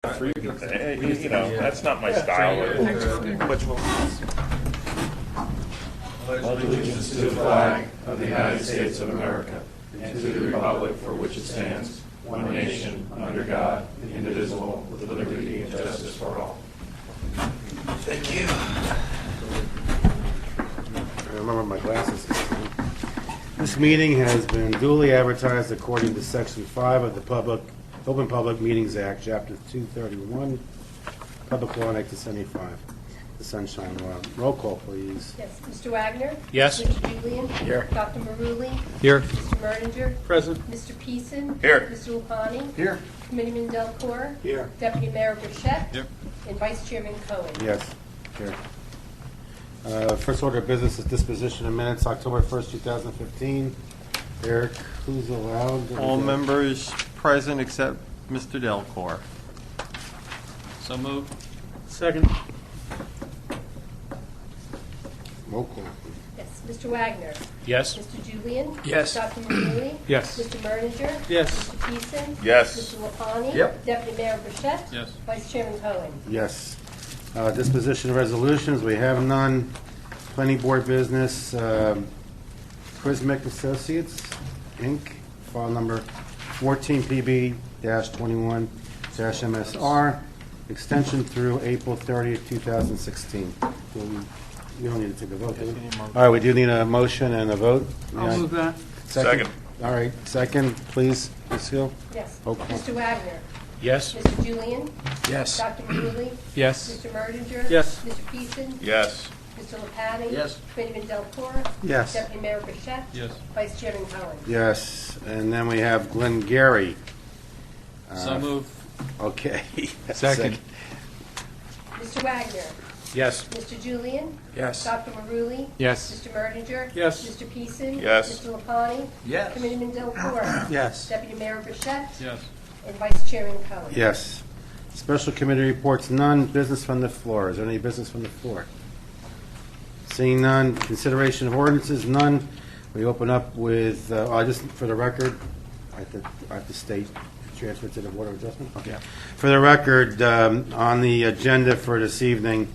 That's not my style. Allegiance to the flag of the United States of America and to the republic for which it stands, one nation, under God, indivisible, with liberty and justice for all. Thank you. I remember my glasses. This meeting has been duly advertised according to Section 5 of the Open Public Meetings Act, Chapter 231, Public Law 1975, the Sunshine Law. Roll call, please. Yes. Mr. Wagner? Yes. Mr. Julian? Here. Dr. Maruli? Here. Mr. Merdinger? Present. Mr. Peason? Here. Mr. Lupani? Here. Committeeman Delcour? Here. Deputy Mayor Burchett? Here. And Vice Chairman Cohen? Yes. Here. First order of business is disposition of minutes, October 1st, 2015. Eric, who's allowed? All members present except Mr. Delcour. So moved. Second. Roll call. Yes. Mr. Wagner? Yes. Mr. Julian? Yes. Dr. Maruli? Yes. Mr. Merdinger? Yes. Mr. Peason? Yes. Mr. Lupani? Yep. Deputy Mayor Burchett? Yes. Vice Chairman Cohen? Yes. Disposition of resolutions, we have none. Planning board business, Prismic Associates, Inc., file number 14PB-21-MSR, extension through April 30th, 2016. We don't need to take a vote, do we? All right, we do need a motion and a vote. I'll move that. Second. All right, second, please, Ms. Hill. Yes. Roll call. Mr. Wagner? Yes. Mr. Julian? Yes. Dr. Maruli? Yes. Mr. Merdinger? Yes. Mr. Peason? Yes. Mr. Lupani? Yes. Committeeman Delcour? Yes. Deputy Mayor Burchett? Yes. Vice Chairman Cohen? Yes, and then we have Glenn Gary. So moved. Okay. Second. Mr. Wagner? Yes. Mr. Julian? Yes. Dr. Maruli? Yes. Mr. Merdinger? Yes. Mr. Peason? Yes. Mr. Lupani? Yes. Committeeman Delcour? Yes. Deputy Mayor Burchett? Yes. And Vice Chairman Cohen? Yes. Special committee reports, none. Business from the floor. Is there any business from the floor? Seeing none. Consideration of ordinances, none. We open up with, just for the record, I have to state, transfer to the Board of Adjustment? Okay. For the record, on the agenda for this evening,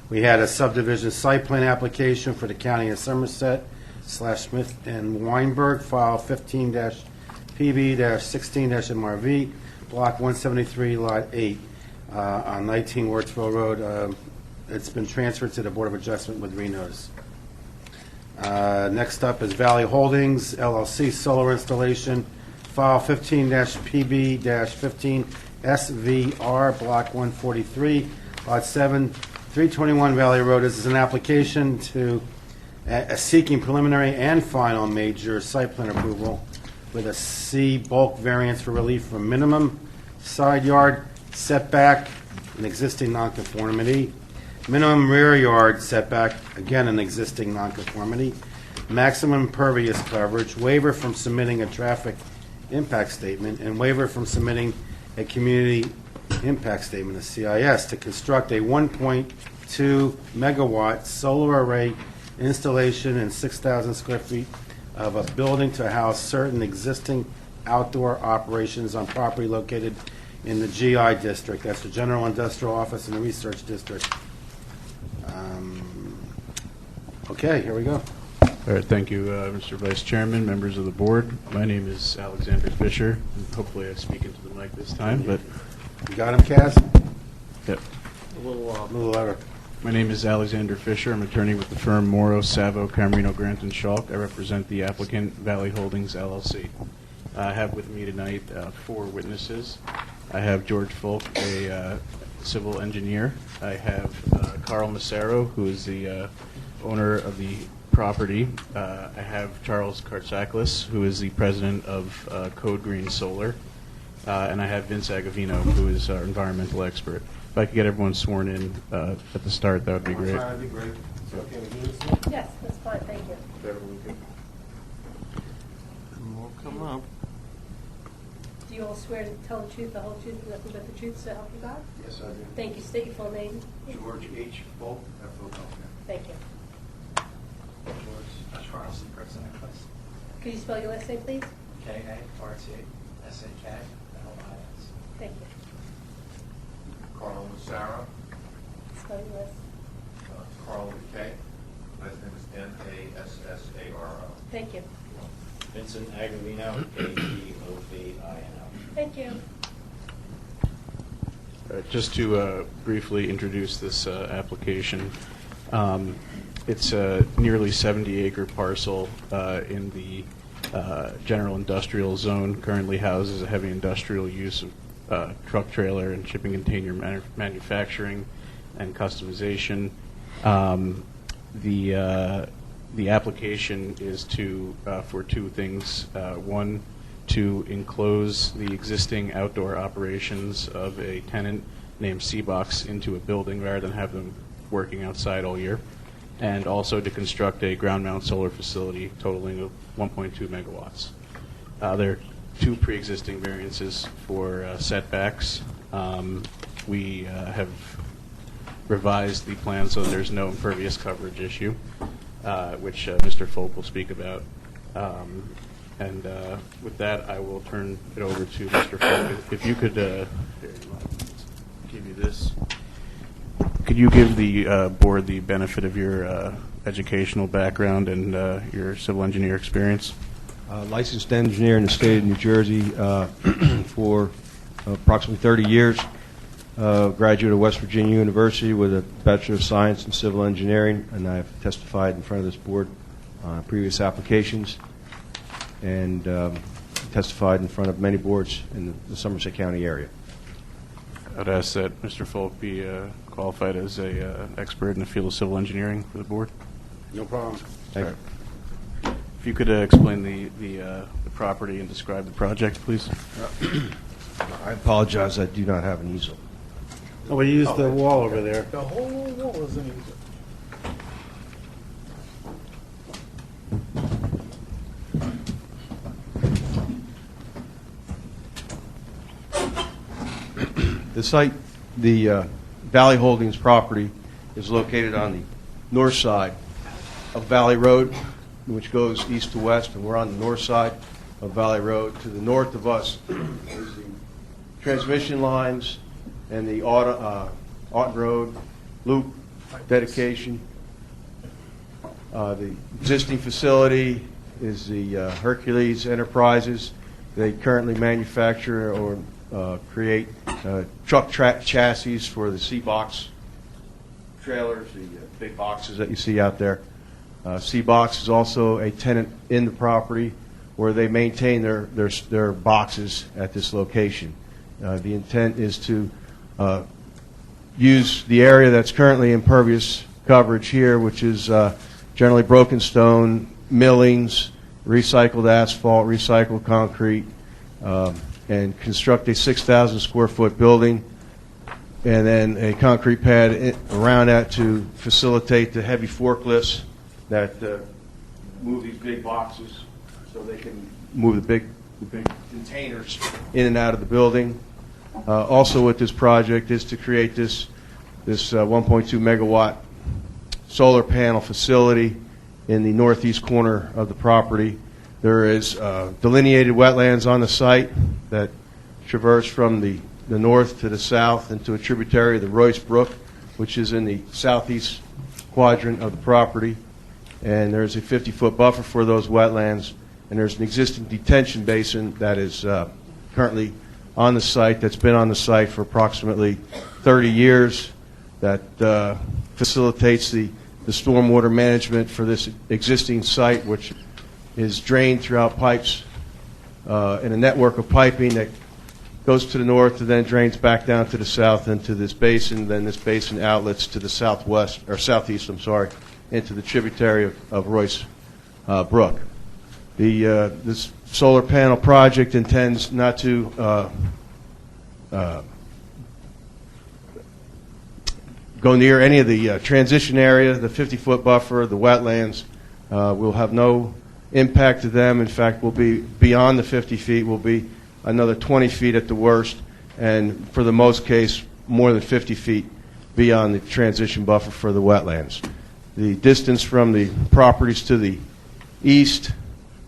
we had a subdivision site plan application for the County of Somerset / Smith and Weinberg, file 15-PB-16-MRV, Block 173, Lot 8, on 19 Wardsville Road. It's been transferred to the Board of Adjustment with renotice. Next up is Valley Holdings, LLC, solar installation, file 15-PB-15-SVR, Block 143, Lot 7, 321 Valley Road. This is an application to seeking preliminary and final major site plan approval with a C bulk variance for relief from minimum side yard setback, an existing nonconformity, minimum rear yard setback, again an existing nonconformity, maximum impervious coverage, waiver from submitting a traffic impact statement, and waiver from submitting a community impact statement, a CIS, to construct a 1.2 megawatt solar array installation in 6,000 square feet of a building to house certain existing outdoor operations on property located in the GI district. That's the General Industrial Office and the Research District. Okay, here we go. All right, thank you, Mr. Vice Chairman, members of the board. My name is Alexander Fisher, and hopefully I speak into the mic this time, but You got him, Kaz? yep. A little louder. My name is Alexander Fisher. I'm attorney with the firm Morrow, Savo, Camarino, Grant & Schalk. I represent the applicant, Valley Holdings, LLC. I have with me tonight 4 witnesses. I have George Folk, a civil engineer. I have Carl Massaro, who is the owner of the property. I have Charles Kartsaklis, who is the president of Code Green Solar. And I have Vince Agavino, who is our environmental expert. If I could get everyone sworn in at the start, that would be great. That'd be great. Okay, we do this? Yes, that's fine, thank you. We'll come up. Do you all swear to tell the truth, the whole truth, and nothing but the truth, so help you God? Yes, I do. Thank you. State your full name. George H. Folk, F-O-L-K. Thank you. George Charles Kartsaklis, Could you spell your last name, please? K-A-R-T-S-A-K-L-I-S. Thank you. Sarah. Spelling list. Carl with K. Last name is Nassaro. Thank you. Vincent Agovino, Agovino. Thank you. Just to briefly introduce this application, it's a nearly 70-acre parcel in the general industrial zone. Currently houses a heavy industrial use of truck trailer and shipping container manufacturing and customization. The application is for two things. One, to enclose the existing outdoor operations of a tenant named Seabox into a building rather than have them working outside all year, and also to construct a ground-mount solar facility totaling 1.2 megawatts. There are two pre-existing variances for setbacks. We have revised the plan so there's no impervious coverage issue, which Mr. Folk will speak about. And with that, I will turn it over to Mr. Folk. If you could, here, give you this. Could you give the board the benefit of your educational background and your civil engineer experience? Licensed engineer in the state of New Jersey for approximately 30 years. Graduate of West Virginia University with a Bachelor of Science in Civil Engineering, and I've testified in front of this board on previous applications, and testified in front of many boards in the Somerset County area. I'd ask that Mr. Folk be qualified as an expert in the field of civil engineering for the board. No problem. Thank you. If you could explain the property and describe the project, please. I apologize, I do not have an easel. Oh, we used the wall over there. The whole wall is an The site, the Valley Holdings property, is located on the north side of Valley Road, which goes east to west, and we're on the north side of Valley Road. To the north of us is the transmission lines and the Aughton Road loop dedication. The existing facility is the Hercules Enterprises. They currently manufacture or create truck chassis for the C-Box trailers, the big boxes that you see out there. C-Box is also a tenant in the property where they maintain their boxes at this location. The intent is to use the area that's currently impervious coverage here, which is generally broken stone, millings, recycled asphalt, recycled concrete, and construct a 6,000 square foot building and then a concrete pad around that to facilitate the heavy forklifts that move these big boxes so they can move the big containers in and out of the building. Also with this project is to create this 1.2 megawatt solar panel facility in the northeast corner of the property. There is delineated wetlands on the site that traverse from the north to the south into a tributary of the Royce Brook, which is in the southeast quadrant of the property. And there's a 50-foot buffer for those wetlands. And there's an existing detention basin that is currently on the site, that's been on the site for approximately 30 years, that facilitates the stormwater management for this existing site, which is drained throughout pipes in a network of piping that goes to the north and then drains back down to the south into this basin. Then this basin outlets to the southwest, or southeast, I'm sorry, into the tributary of Royce Brook. This solar panel project intends not to go near any of the transition area, the 50-foot buffer, the wetlands. We'll have no impact to them. In fact, we'll be beyond the 50 feet. We'll be another 20 feet at the worst, and for the most case, more than 50 feet beyond the transition buffer for the wetlands. The distance from the properties to the east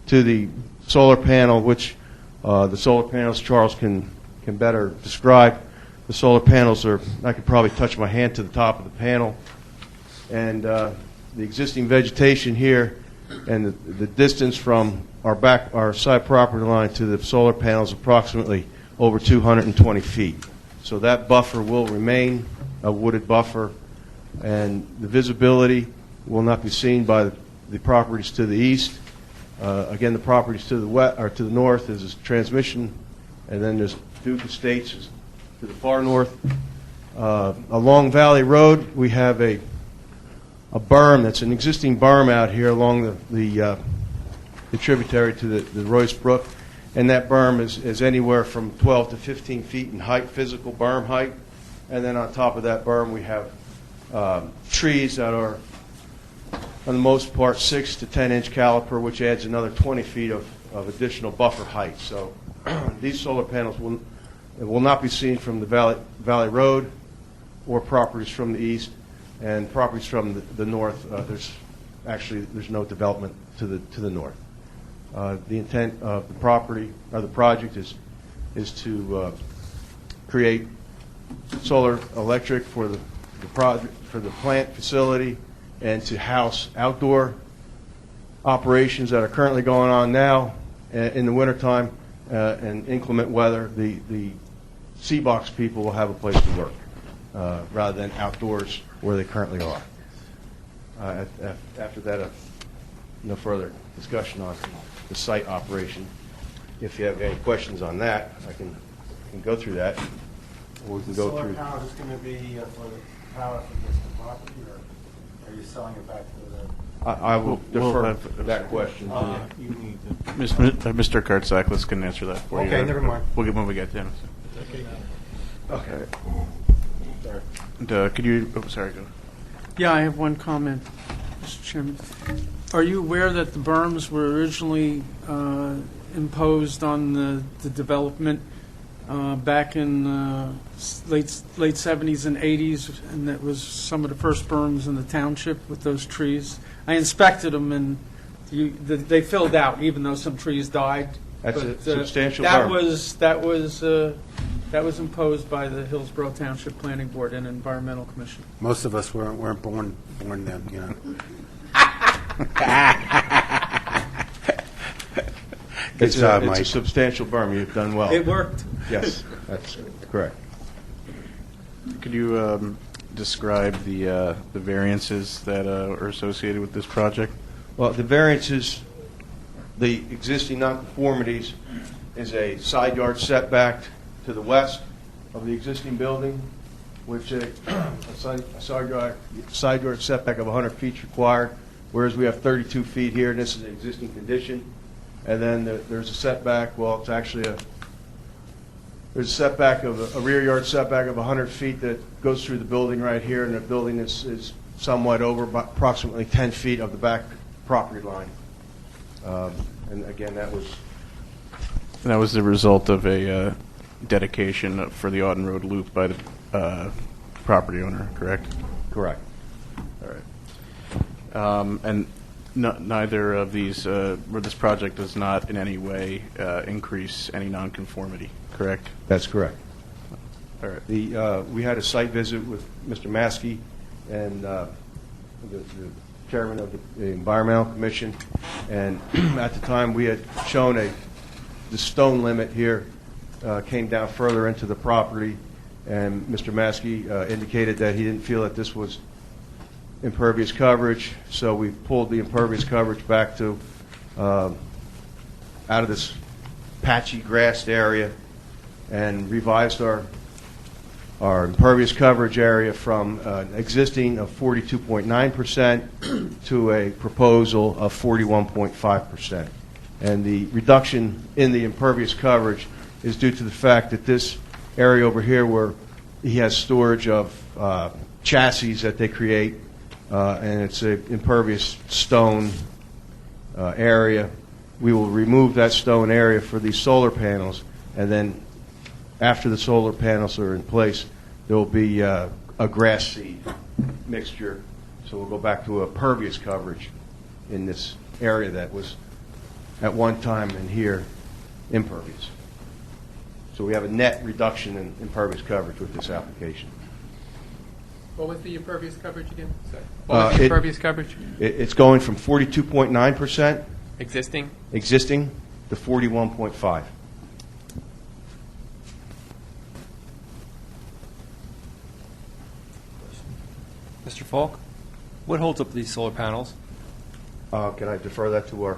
to the solar panel, which the solar panels Charles can better describe, The solar panels are, I could probably touch my hand to the top of the panel. And the existing vegetation here and the distance from our side property line to the solar panels approximately over 220 feet. So that buffer will remain a wooded buffer, and the visibility will not be seen by the properties to the east. Again, the properties to the west or to the north is transmission, and then there's Duke Estates to the far north. Along Valley Road, we have a berm that's an existing berm out here along the tributary to the Royce Brook, and that berm is anywhere from 12 to 15 feet in height, physical berm height. And then on top of that berm, we have trees that are, on the most part, 6 to 10 inch caliper, which adds another 20 feet of additional buffer height. So these solar panels will not be seen from the Valley Road or properties from the east, and properties from the north. There's no development to the north. The intent of the property or the project is to create solar electric for the project, for the plant facility, and to house outdoor operations that are currently going on now in the wintertime and inclement weather. The Seabox people will have a place to work rather than outdoors where they currently are. After that, no further discussion on the site operation. If you have any questions on that, I can go through that, or we can go through. Solar panel is going to be for the power for just the property, or are you selling it back to the? I will We'll defer have- that question. You need to. Mr. Kurtzaklis can answer that for you. Okay, never mind. We'll get when we get to him. Okay. And, could you? Oh, sorry. Go. Yeah, I have one comment, Mr. Chairman. Are you aware that the berms were originally imposed on the development back in late 70s and 80s, and that was some of the first berms in the township with those trees? I inspected them, and they filled out, even though some trees died. That's a substantial that berm. That was imposed by the Hillsborough Township Planning Board and Environmental Commission. Most of us weren't born then, you know. Good job, It's Mike. a substantial berm. You've done well. It worked. Yes, that's correct. Could you describe the variances that are associated with this project? Well, the variances, the existing nonconformities is a side yard setback to the west of the existing building, which a side yard setback of 100 feet is required, whereas we have 32 feet here, and this is an existing condition. And then there's a setback, well, it's actually there's a setback of a rear yard setback of 100 feet that goes through the building right here, and the building is somewhat over approximately 10 feet of the back property line. And again, that was the result of a dedication for the Auden Road Loop by the property owner, correct? correct. All right. And neither of these, where this project does not in any way increase any nonconformity, correct? That's correct. All right. We had a site visit with Mr. Maskey and the chairman of the Environmental Commission, and at the time we had shown the stone limit here came down further into the property, and Mr. Maskey indicated that he didn't feel that this was impervious coverage, so we pulled the impervious coverage back to out of this patchy grassed area and revised our impervious coverage area from an existing of 42.9% to a proposal of 41.5%. And the reduction in the impervious coverage is due to the fact that this area over here where he has storage of chassis that they create, and it's an impervious stone area. We will remove that stone area for these solar panels, and then after the solar panels are in place, there will be a grass seed mixture. So we'll go back to a pervious coverage in this area that was at one time in here impervious. So we have a net reduction in impervious coverage with this application. What was the impervious coverage again? Sorry. Uh, What was the it- impervious coverage? It's going from 42.9% Existing? existing to 41.5. Mr. Falk, what holds up these solar panels? Can I defer that to our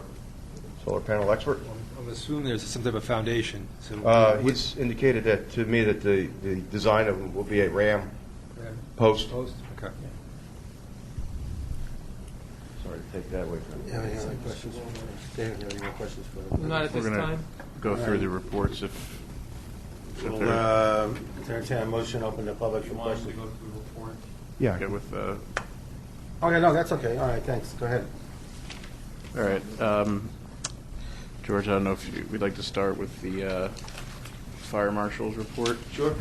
solar panel expert? I'm assuming there's some type of foundation. So He's indicated that to me that the design of them will be a ram post. Okay. Sorry to take that away from you. Any other questions? Dan, you have any more questions for them? Not at We're this going to time. go through the reports if We'll they're entertain a motion, open the public for questions. Yeah. good with Oh, yeah, no, that's okay. All right, thanks. Go ahead. all right. George, I don't know if we'd like to start with the fire marshal's report. Sure.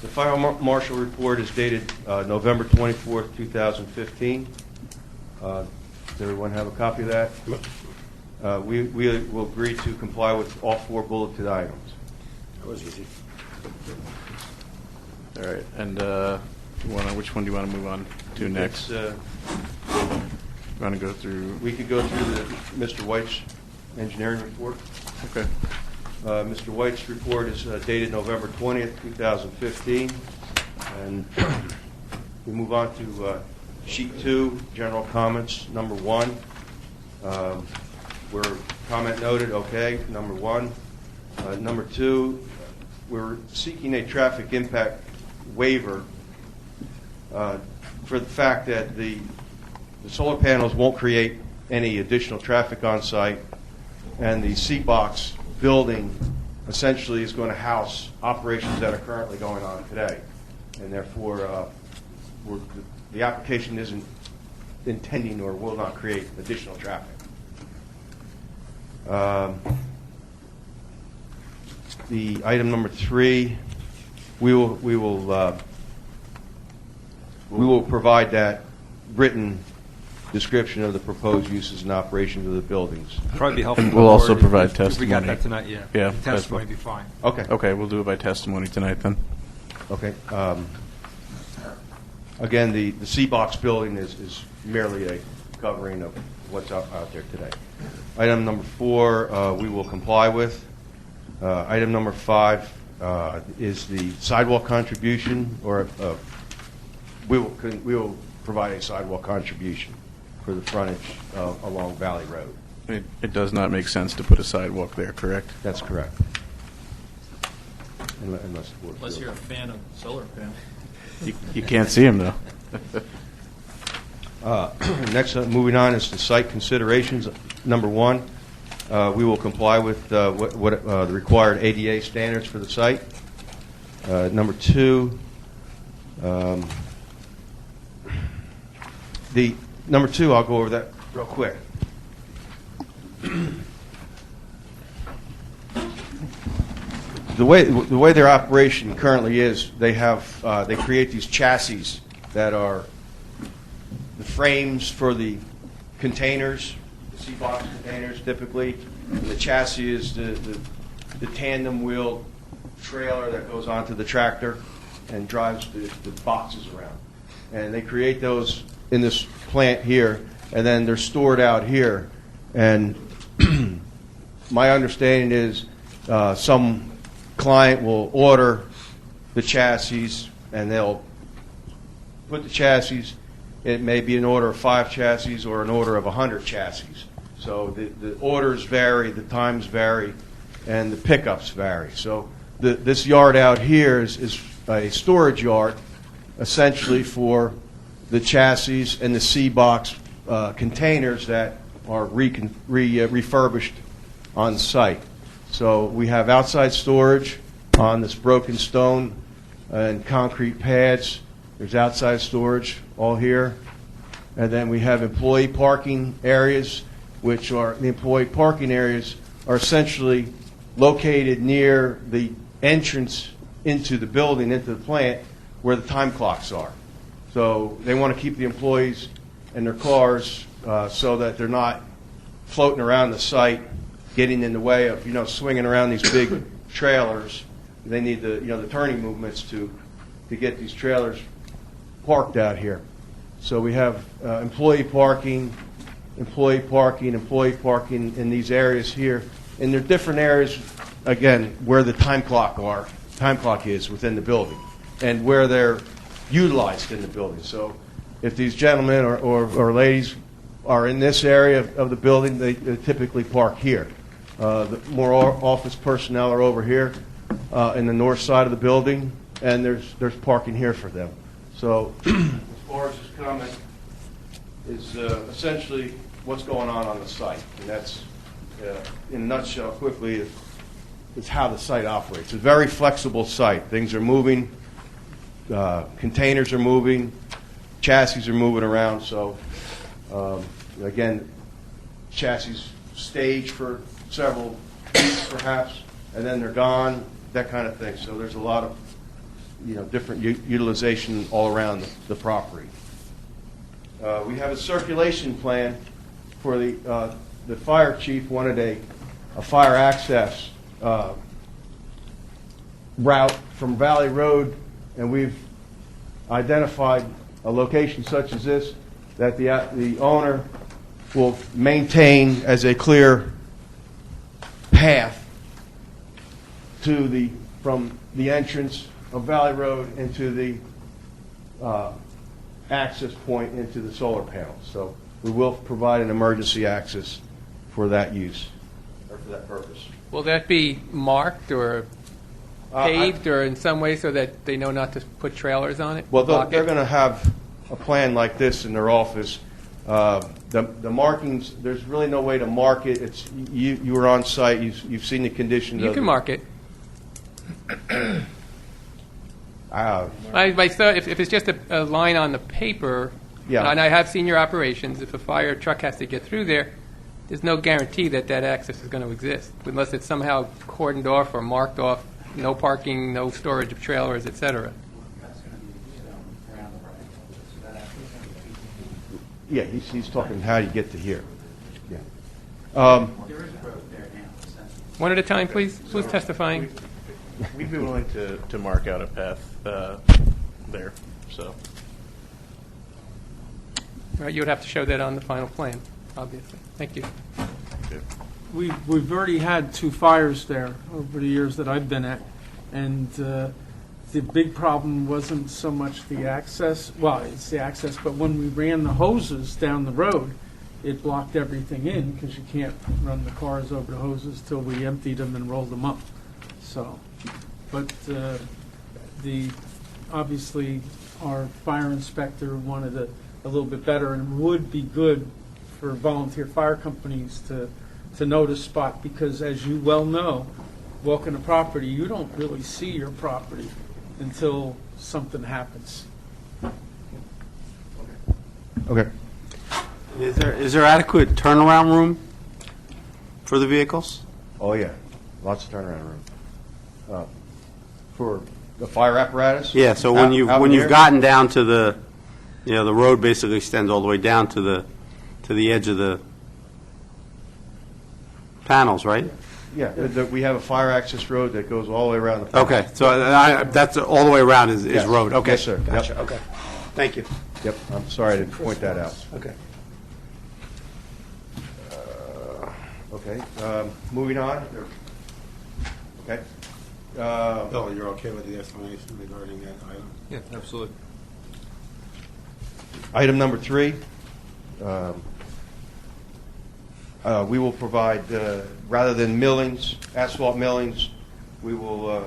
The fire marshal report is dated November 24th, 2015. Does everyone have a copy of that? We will agree to comply with all 4 bulleted items. That was easy. All right, and which one do you want to move on to next? It's, You want to go through? we could go through the Mr. White's engineering report. Okay. Mr. White's report is dated November 20th, 2015. And we move on to sheet 2, general comments, number 1. Where comment noted, okay, number 1. Number 2, we're seeking a traffic impact waiver for the fact that the solar panels won't create any additional traffic on site, and the C-Box building essentially is going to house operations that are currently going on today. And therefore, the application isn't intending or will not create additional traffic. The item number 3, we will provide that written description of the proposed uses and operations of the buildings. Probably be helpful. And we'll also if- provide if we got testimony. that tonight, yeah. Yeah, Testimony would be fine. Okay. Okay, we'll do it by testimony tonight then. Okay. Again, the C-Box building is merely a covering of what's out there today. Item number 4, we will comply with. Item number 5 is the sidewalk contribution, or we will provide a sidewalk contribution for the frontage along Valley Road. It does not make sense to put a sidewalk there, correct? That's correct. Unless the board Unless feels- you're a fan of solar panels. You can't see him though. Next, moving on is the site considerations. Number 1, we will comply with what the required ADA standards for the site. Number 2, I'll go over that real quick. The way their operation currently is, they create these chassis that are the frames for the containers, the C-Box containers typically. And the chassis is the tandem wheel trailer that goes onto the tractor and drives the boxes around. And they create those in this plant here, and then they're stored out here. And my understanding is some client will order the chassis, and they'll put the chassis. It may be an order of 5 chassis or an order of 100 chassis. So the orders vary, the times vary, and the pickups vary. So this yard out here is a storage yard, essentially for the chassis and the C-Box containers that are refurbished on site. So we have outside storage on this broken stone and concrete pads. There's outside storage all here. And then we have employee parking areas, which are the employee parking areas are essentially located near the entrance into the building, into the plant, where the time clocks are. So they want to keep the employees and their cars so that they're not floating around the site getting in the way of, swinging around these big trailers. They need the turning movements to get these trailers parked out here. So we have employee parking in these areas here. And there are different areas, again, where the time clock is within the building and where they're utilized in the building. So if these gentlemen or ladies are in this area of the building, they typically park here. The more office personnel are over here in the north side of the building, and there's parking here for them. So as far as this comment is essentially what's going on the site, and that's in a nutshell quickly is how the site operates. It's a very flexible site. Things are moving, containers are moving, chassis are moving around. So again, chassis stage for several weeks perhaps, and then they're gone, that kind of thing. So there's a lot of different utilization all around the property. We have a circulation plan for the fire chief wanted a fire access route from Valley Road, and we've identified a location such as this that the owner will maintain as a clear path from the entrance of Valley Road into the access point into the solar panels. So we will provide an emergency access for that use or for that purpose. Will that be marked or paved or in some way so that they know not to put trailers on it? Well, they're going to have a plan like this in their office. The markings, there's really no way to mark it. It's you were on site. You've seen the conditions. You can mark it. If it's just a line on the paper, Yeah. and I have seen your operations, if a fire truck has to get through there, there's no guarantee that access is going to exist, unless it's somehow cordoned off or marked off, no parking, no storage of trailers, et cetera. Yeah, he's talking how you get to here. Yeah. One at a time, please. Who's testifying? We'd be willing to mark out a path there. So. Right, you would have to show that on the final plan, obviously. Thank you. We've already had 2 fires there over the years that I've been at, and the big problem wasn't so much the access. Well, it's the access, but when we ran the hoses down the road, it blocked everything in because you can't run the cars over the hoses till we emptied them and rolled them up. So, but obviously our fire inspector wanted a little bit better, and would be good for volunteer fire companies to know the spot, because as you well know, walking a property, you don't really see your property until something happens. Okay. Is there adequate turnaround room for the vehicles? Oh yeah, lots of turnaround room. For the fire apparatus? Yeah. So when you've gotten down to the road basically extends all the way down to the edge of the panels, right? Yeah, we have a fire access road that goes all the way around the panels. Okay. So that's all the way around is Yes. road. Okay. Yes, sir. Gotcha. Yep. Okay. Thank you. Yep, I'm sorry I didn't point that out. Okay. Okay, moving on. Okay. Bill, you're okay with the explanation regarding that item? Yeah, absolutely. Item number 3, we will provide, rather than millings, asphalt millings, we will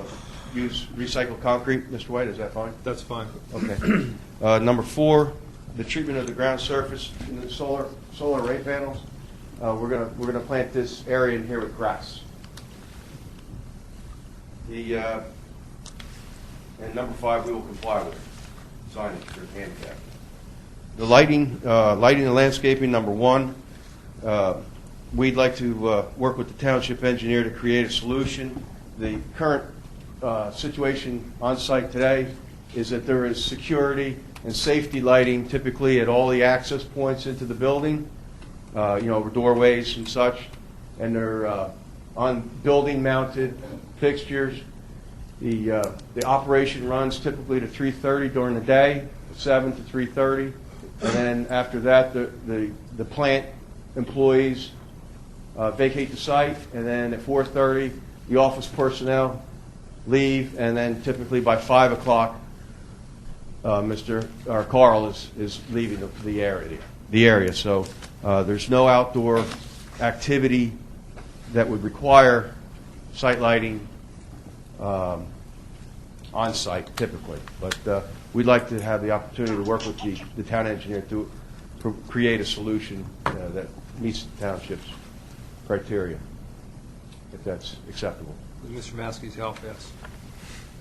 use recycled concrete. Mr. White, is that fine? That's fine. Okay. Number 4, the treatment of the ground surface in the solar array panels. We're gonna plant this area in here with grass. And number 5, we will comply with signage for handicap. The lighting and landscaping, number 1. We'd like to work with the township engineer to create a solution. The current situation on site today is that there is security and safety lighting typically at all the access points into the building, over doorways and such. and they're on building-mounted fixtures. The operation runs typically to 3:30 during the day, 7 to 3:30, and then after that, the plant employees vacate the site, and then at 4:30, the office personnel leave, and then typically by 5 o'clock, Carl is leaving the area. So there's no outdoor activity that would require site lighting on site typically. But we'd like to have the opportunity to work with the town engineer to create a solution that meets the township's criteria, if that's acceptable. With Mr. Maskey's help, yes.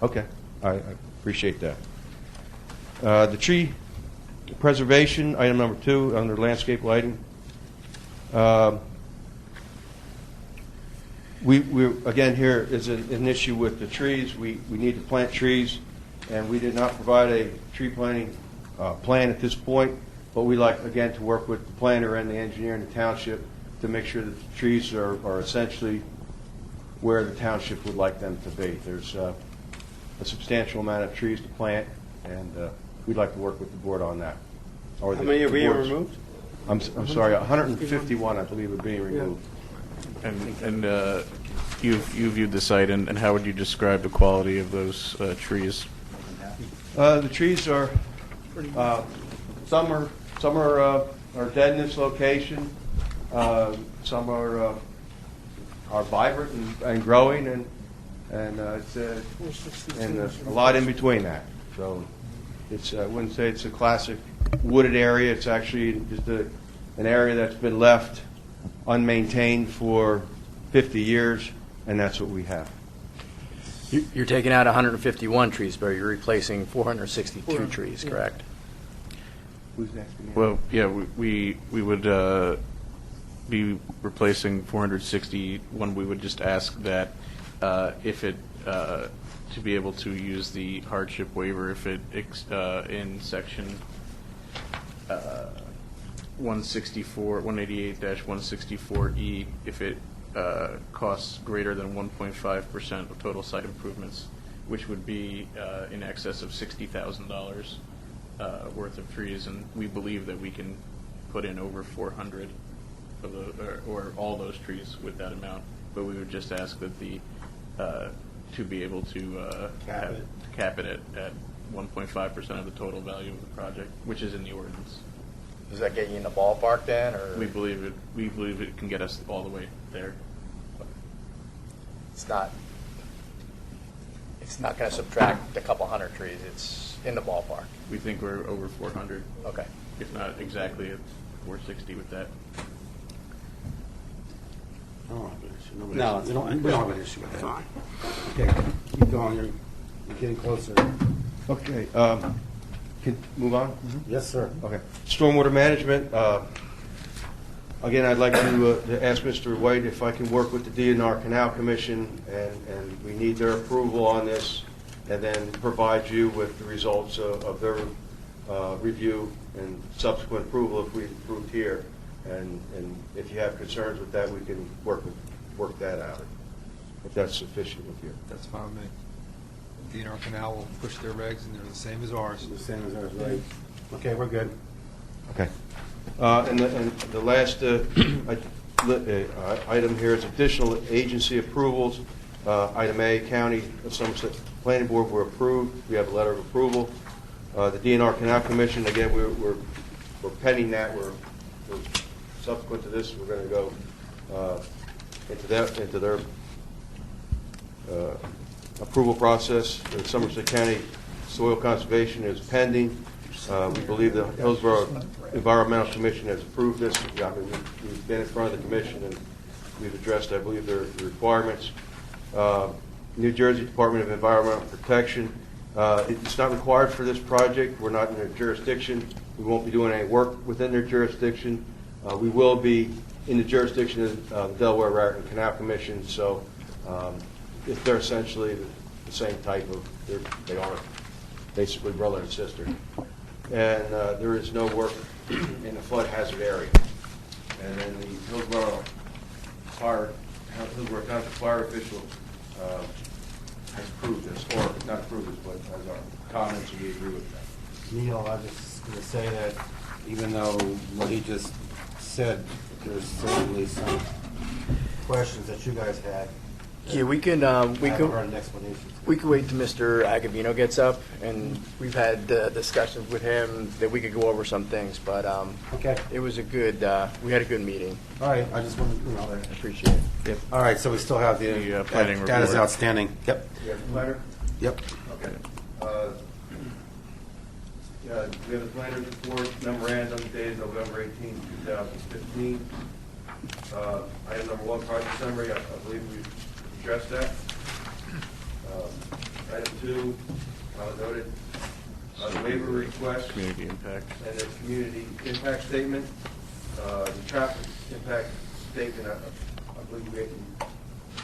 Okay, I appreciate that. The tree preservation, item number 2, under landscape lighting. We again, here is an issue with the trees. We need to plant trees, and we did not provide a tree planting plan at this point, but we like, again, to work with the planner and the engineer in the township to make sure that the trees are essentially where the township would like them to be. There's a substantial amount of trees to plant, and we'd like to work with the board on that. How many are being removed? I'm sorry, 151, I believe, are being removed. And you viewed the site, and how would you describe the quality of those trees? The trees are some are dead in this location. Some are vibrant and growing, and it's and a lot in between that. So it's I wouldn't say it's a classic wooded area. It's actually just an area that's been left unmaintained for 50 years, and that's what we have. You're taking out 151 trees, but you're replacing 462 trees, correct? Who's next? Well, yeah, we would be replacing 461. We would just ask that if it to be able to use the hardship waiver, if it in section 188-164E, if it costs greater than 1.5% of total site improvements, which would be in excess of $60,000 worth of trees, and we believe that we can put in over 400 of the, or all those trees with that amount. But we would just ask that the to be able to cap it at 1.5% of the total value of the project, which is in the ordinance. Does that get you in the ballpark then, or We believe it can get us all the way there. it's not going to subtract a couple hundred trees? It's in the ballpark. We think we're over 400. Okay. If not exactly at 460 with that. I don't have an issue. Nobody No, else. We don't have an issue with that. Okay, keep going. You're getting closer. Okay. Can move on? Yes, sir. Okay. Stormwater management. Again, I'd like to ask Mr. White if I can work with the DNR Canal Commission, and we need their approval on this, and then provide you with the results of their review and subsequent approval if we approved here. And if you have concerns with that, we can work that out, if that's sufficient with you. That's fine with me. DNR Canal will push their regs, and they're the same as ours. The same as ours, right? Okay, we're good. Okay. And the last item here is additional agency approvals. Item A, County of Somerset Planning Board were approved. We have a letter of approval. The DNR Canal Commission, again, we're pending that. We're subsequent to this, we're going to go into their approval process. The Somerset County Soil Conservation is pending. We believe the Hillsborough Environmental Commission has approved this. We've been in front of the commission and we've addressed, I believe, their requirements. New Jersey Department of Environmental Protection. It's not required for this project. We're not in their jurisdiction. We won't be doing any work within their jurisdiction. We will be in the jurisdiction of the Delaware Raritan Canal Commission, so if they're essentially the same type of, they are basically brother and sister. And there is no work in the flood hazard area. And then the Hillsborough fire, Hillsborough Township fire official has approved this, or not approved this, but has our comments, and we agree with that. Neil, I was just going to say that even though what he just said, there's certainly some questions that you guys had. Yeah, we can, we haven't can, heard an explanation. we could wait till Mr. Agavino gets up, and we've had discussions with him that we could go over some things, but Okay. it was a good, we had a good meeting. All right, I just wanted, I appreciate it. Yep. All right, so we still have The, planning that is report. outstanding. Yep. You have the planner? Yep. Okay. We have the planner's report memorandum dated November 18, 2015. Item number 1, project summary, I believe we've addressed that. Item 2, noted, the waiver request. Community impact. And the community impact statement. The traffic impact statement, I believe we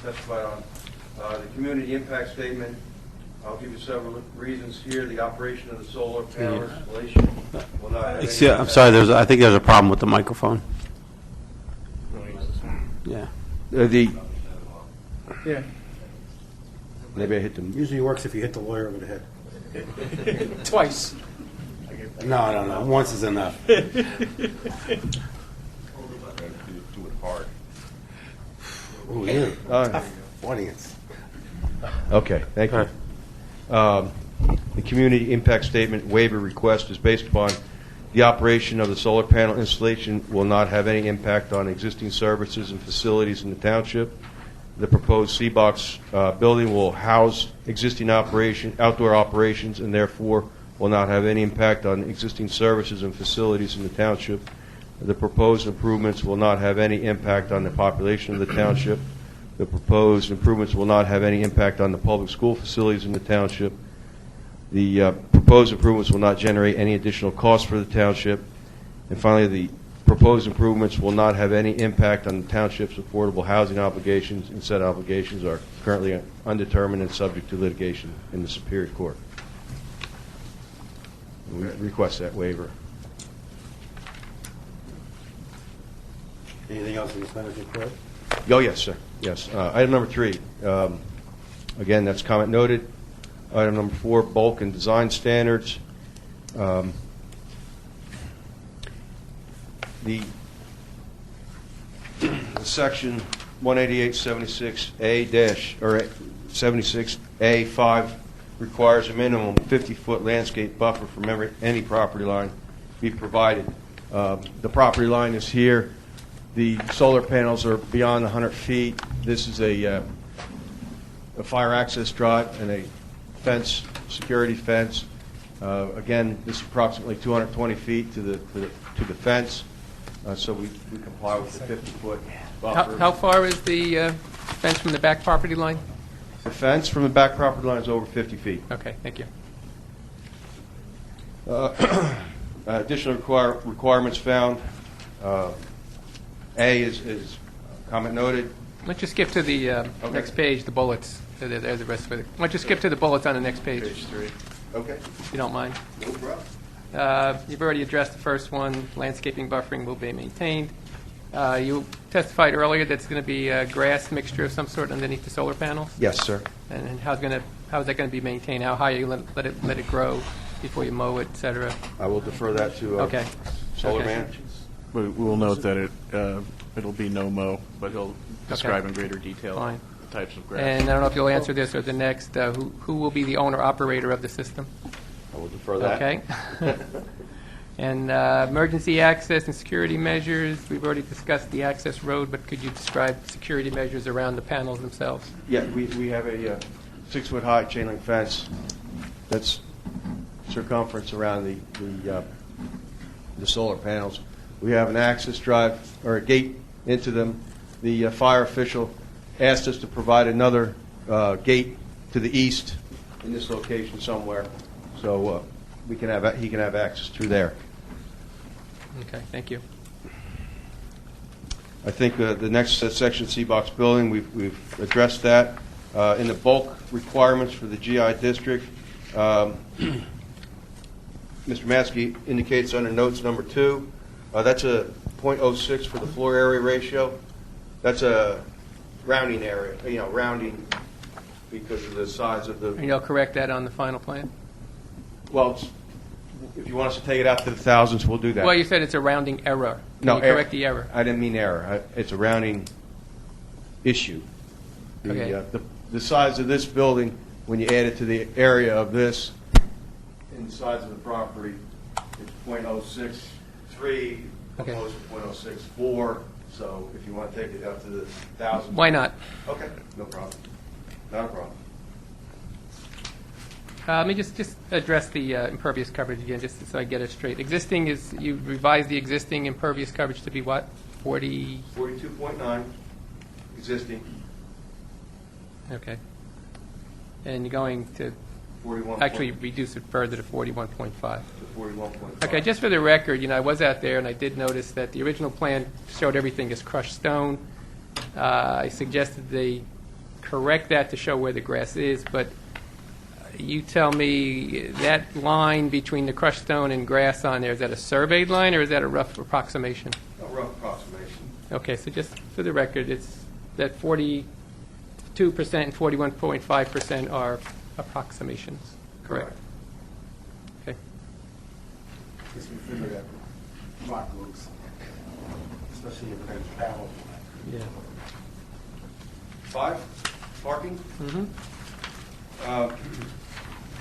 testified on. The community impact statement, I'll give you several reasons here. The operation of the solar panel installation will not have any I'm impact. sorry, I think there's a problem with the microphone. Yeah. Yeah. Maybe I hit them. Usually works if you hit the lawyer over the head. Twice. No. Once is enough. Do it hard. Ooh, yeah. Tough audience. Okay, thank you. The community impact statement waiver request is based upon the operation of the solar panel installation will not have any impact on existing services and facilities in the township. The proposed C-Box building will house existing outdoor operations and therefore will not have any impact on existing services and facilities in the township. The proposed improvements will not have any impact on the population of the township. The proposed improvements will not have any impact on the public school facilities in the township. The proposed improvements will not generate any additional costs for the township. And finally, the proposed improvements will not have any impact on the township's affordable housing obligations, and said obligations are currently undetermined and subject to litigation in the Superior Court. We request that waiver. Anything else in the planner's report? Oh, yes, sir. Yes. Item number 3, again, that's comment noted. Item number 4, bulk and design standards. The section 18876A- or 76A5 requires a minimum 50-foot landscape buffer from any property line be provided. The property line is here. The solar panels are beyond 100 feet. This is a fire access drive and a fence, security fence. Again, this is approximately 220 feet to the fence, so we comply with the 50-foot buffer. How far is the fence from the back property line? The fence from the back property line is over 50 feet. Okay, thank you. Additional requirements found. A is comment noted. Why don't you skip to the next page, the bullets. There's the rest of it. Why don't you skip to the bullets on the next page? Page 3. Okay. If you don't mind. No problem. You've already addressed the first one. Landscaping buffering will be maintained. You testified earlier that it's going to be a grass mixture of some sort underneath the solar panels. Yes, sir. And how is that going to be maintained? How high are you let it grow before you mow it, et cetera? I will defer that to Okay. Solar Okay. Man. We will note that it'll be no mow, but he'll describe in greater detail Fine. the types of grass. And I don't know if you'll answer this or the next. Who will be the owner-operator of the system? I will defer that. Okay. And emergency access and security measures, we've already discussed the access road, but could you describe security measures around the panels themselves? Yeah, we have a 6-foot-high chain link fence that's circumference around the solar panels. We have an access drive or a gate into them. The fire official asked us to provide another gate to the east in this location somewhere, so he can have access through there. Okay, thank you. I think the next section, C-Box building, we've addressed that. In the bulk requirements for the GI district, Mr. Maskey indicates under notes number 2, that's a .06 for the floor area ratio. That's a rounding area, rounding because of the size of the, And you'll correct that on the final plan? well, if you want us to take it out to the thousands, we'll do that. Well, you said it's a rounding error. Can No, you correct the error? I didn't mean error. It's a rounding issue. Okay. The size of this building, when you add it to the area of this, and the size of the property, it's .063 Okay. opposed to .064. So if you want to take it up to the thousands. Why not? Okay, no problem. Not a problem. Let me just address the impervious coverage again, just so I get it straight. Existing is, you revised the existing impervious coverage to be what? 40? 42.9 existing, Okay. And you're going to 41. actually reduce it further to 41.5. To 41.5. Okay, just for the record, I was out there and I did notice that the original plan showed everything as crushed stone. I suggested they correct that to show where the grass is, but you tell me that line between the crushed stone and grass on there, is that a surveyed line or is that a rough approximation? A rough approximation. Okay, so just for the record, it's that 42% and 41.5% are approximations, correct? Okay. Guess we figure that block moves, especially if there's travel. Yeah. 5, parking. Mm-hmm.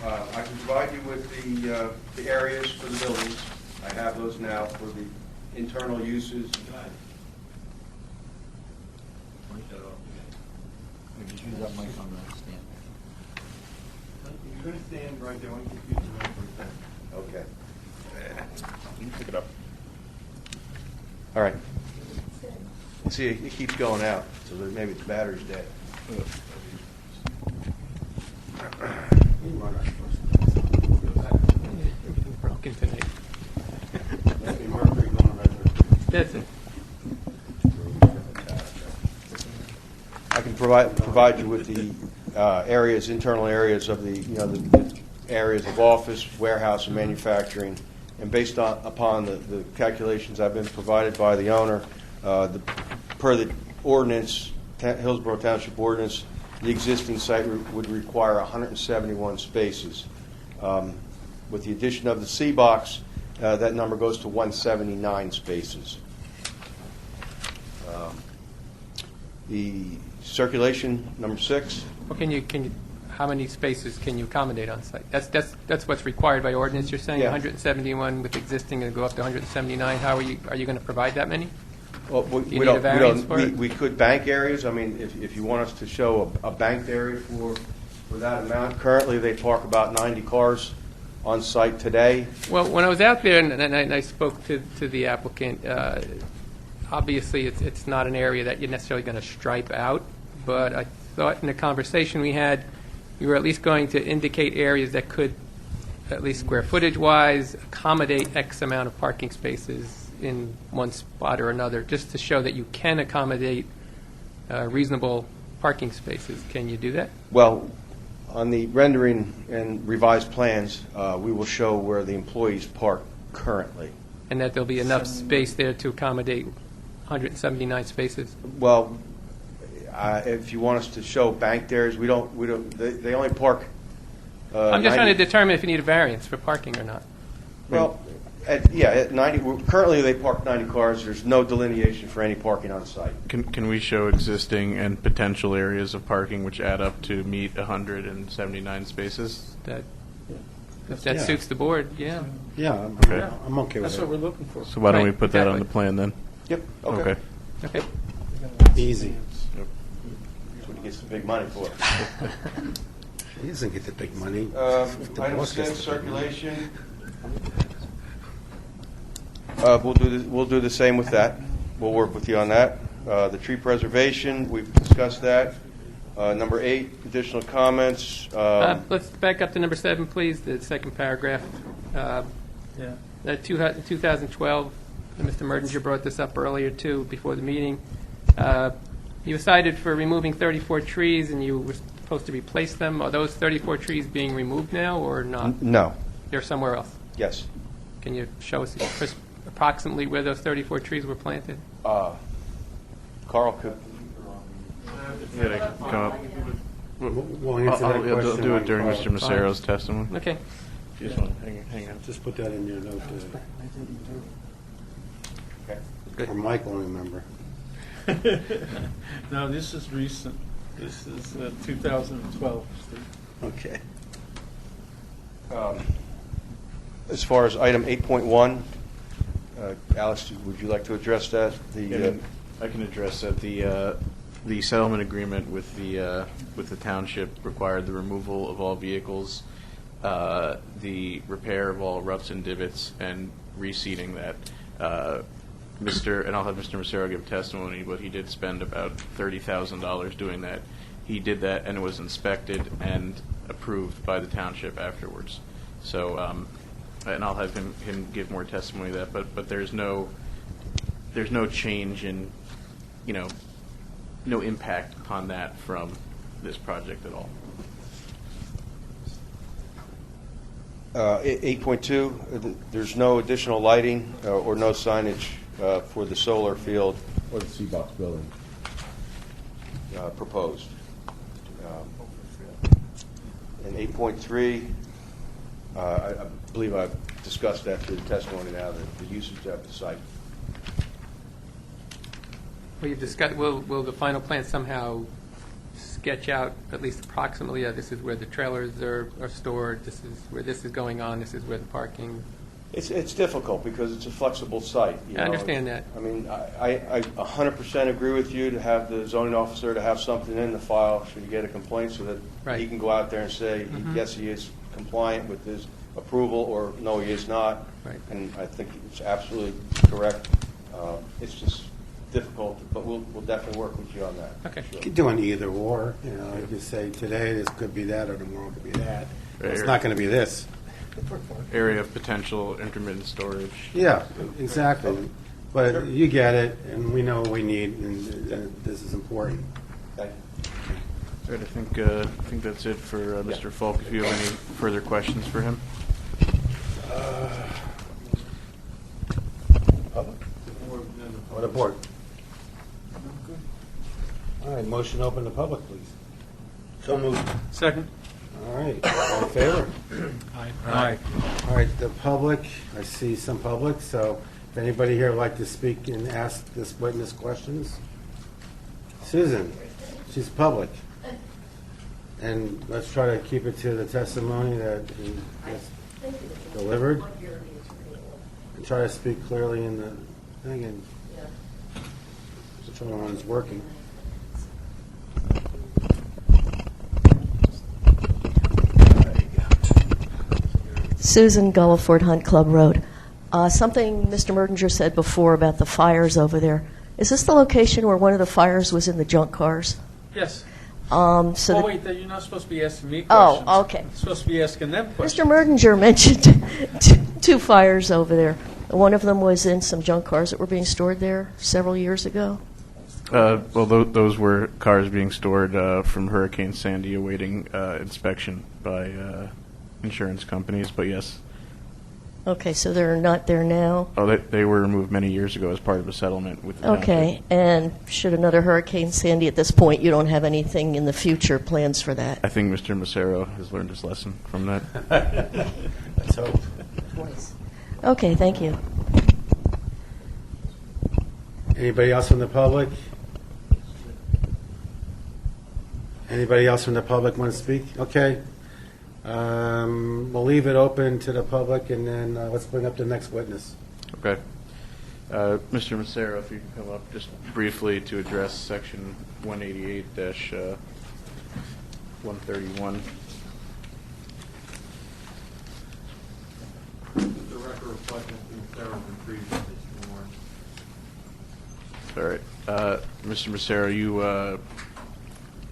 I can provide you with the areas for the buildings. I have those now for the internal uses. Use that mic on the stand. You're going to stand right there. Why don't you use the mic for a second? Okay. You can pick it up. All right. See, it keeps going out, so maybe the battery's dead. Everything's broken tonight. Maybe Mercury going right there. That's it. I can provide you with the areas, internal areas of the areas of office, warehouse, and manufacturing. And based upon the calculations I've been provided by the owner, per the ordinance, Hillsborough Township ordinance, the existing site would require 171 spaces. With the addition of the C box, that number goes to 179 spaces. The circulation, number 6. Well, can you, how many spaces can you accommodate on site? That's what's required by ordinance, you're saying? Yeah. 171 with existing and go up to 179. How are you going to provide that many? Well, Do you need a variance for it? we could bank areas. I mean, if you want us to show a banked area for that amount, currently they park about 90 cars on site today. Well, when I was out there and I spoke to the applicant, obviously it's not an area that you're necessarily going to stripe out, but I thought in the conversation we had, you were at least going to indicate areas that could, at least square footage-wise, accommodate X amount of parking spaces in one spot or another, just to show that you can accommodate reasonable parking spaces. Can you do that? Well, on the rendering and revised plans, we will show where the employees park currently. And that there'll be enough space there to accommodate 179 spaces? Well, if you want us to show banked areas, we don't. They only park. I'm just trying 90 to determine if you need a variance for parking or not. Well, at 90. Currently, they park 90 cars. There's no delineation for any parking on site. Can we show existing and potential areas of parking which add up to meet 179 spaces? If that suits the board, yeah. Yeah, Okay. I'm okay with That's it. what we're looking for. So why don't we Right, put that on exactly. the plan then? Yep. Okay. Okay. Easy. That's what he gets the big money for. He doesn't get the big money. The Item boss gets 6, the big money. circulation. We'll do the same with that. We'll work with you on that. The tree preservation, we've discussed that. Number 8, additional comments. Let's back up to number 7, please, the second paragraph. That 2012, Mr. Merdinger brought this up earlier, too, before the meeting. You cited for removing 34 trees, and you were supposed to replace them. Are those 34 trees being removed now or not? No. They're somewhere else. Yes. Can you show us approximately where those 34 trees were planted? Carl could. Yeah, they can come up. We'll answer that I'll question do on it during call. Mr. Macero's testimony. Okay. If you just want to hang out. Just put that in your note. Or Mike will remember. No, this is recent. This is 2012, Steve. Okay. As far as item 8.1, Alex, would you like to address that? I can address that. The settlement agreement with the township required the removal of all vehicles, the repair of all ruts and divots, and reseeding that. And I'll have Mr. Macero give testimony, but he did spend about $30,000 doing that. He did that, and it was inspected and approved by the township afterwards. So, and I'll have him give more testimony to that. But there's no change in, no impact upon that from this project at all. 8.2, there's no additional lighting or no signage for the solar field or the C-Box building proposed. And 8.3, I believe I've discussed that through the testimony now, the usage of the site. Well, you've discussed, will the final plan somehow sketch out at least approximately, this is where the trailers are stored, this is where this is going on, this is where the parking... It's difficult because it's a flexible site. I understand that. I mean, I 100% agree with you to have the zoning officer to have something in the file should you get a complaint so that he can go out there and say, yes, he is compliant with his approval, or no, he is not. Right. And I think it's absolutely correct. It's just difficult, but we'll definitely work with you on that. Okay. You could do an either or. You could say today this could be that, or tomorrow could be that. Right. It's not going to be this. Area of potential intermittent storage. Yeah, exactly. But you get it, and we know what we need, and this is important. Thank you. All right, I think that's it for Mr. Falk. If you have any further questions for him. What a board. All right, motion open to public, please. So moved. Second. All right, all in favor? Aye. All right, the public, I see some public, so if anybody here would like to speak and ask this witness questions? Susan, she's public. And let's try to keep it to the testimony that he just delivered. And try to speak clearly in the thing, and the control on is working. Susan Gulliford, Hunt Club Road. Something Mr. Merdinger said before about the fires over there. Is this the location where one of the fires was in the junk cars? Yes. Wait, you're not supposed to be asking me questions. Oh, okay. You're supposed to be asking them questions. Mr. Merdinger mentioned two fires over there. One of them was in some junk cars that were being stored there several years ago. Well, those were cars being stored from Hurricane Sandy awaiting inspection by insurance companies, but yes. Okay, so they're not there now? Oh, they were removed many years ago as part of a settlement with the Okay, township. and should another Hurricane Sandy at this point, you don't have anything in the future plans for that? I think Mr. Macero has learned his lesson from that. Let's hope. Okay, thank you. Anybody else from the public? Anybody else from the public want to speak? Okay. We'll leave it open to the public, and then let's bring up the next witness. Okay. Mr. Macero, if you can come up just briefly to address Section 188-131. The record reflecting Sarah been previously sworn. All right. Mr. Macero, you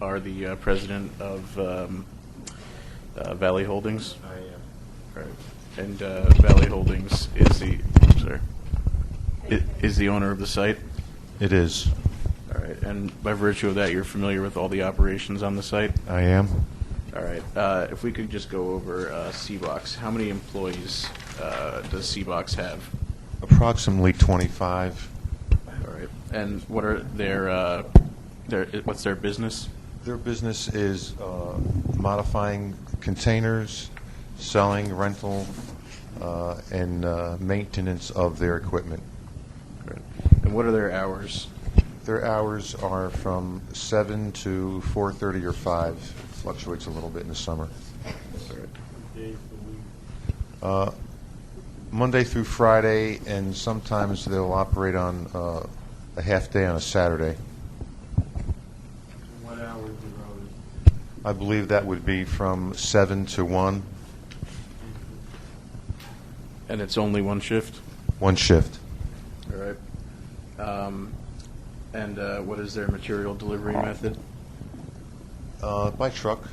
are the president of Valley Holdings? I am. All right. And Valley Holdings is the owner of the site? It is. All right. And by virtue of that, you're familiar with all the operations on the site? I am. All right. If we could just go over C-Box. How many employees does C-Box have? Approximately 25. All right. And what are their What's their business? Their business is modifying containers, selling, rental, and maintenance of their equipment. Great. And what are their hours? Their hours are from 7 to 4:30 or 5. Fluctuates a little bit in the summer. Monday through Friday, and sometimes they'll operate on a half day on a Saturday. What hours I believe that would be from 7 to 1. And it's only one shift? One shift. All right. And what is their material delivery method? By truck.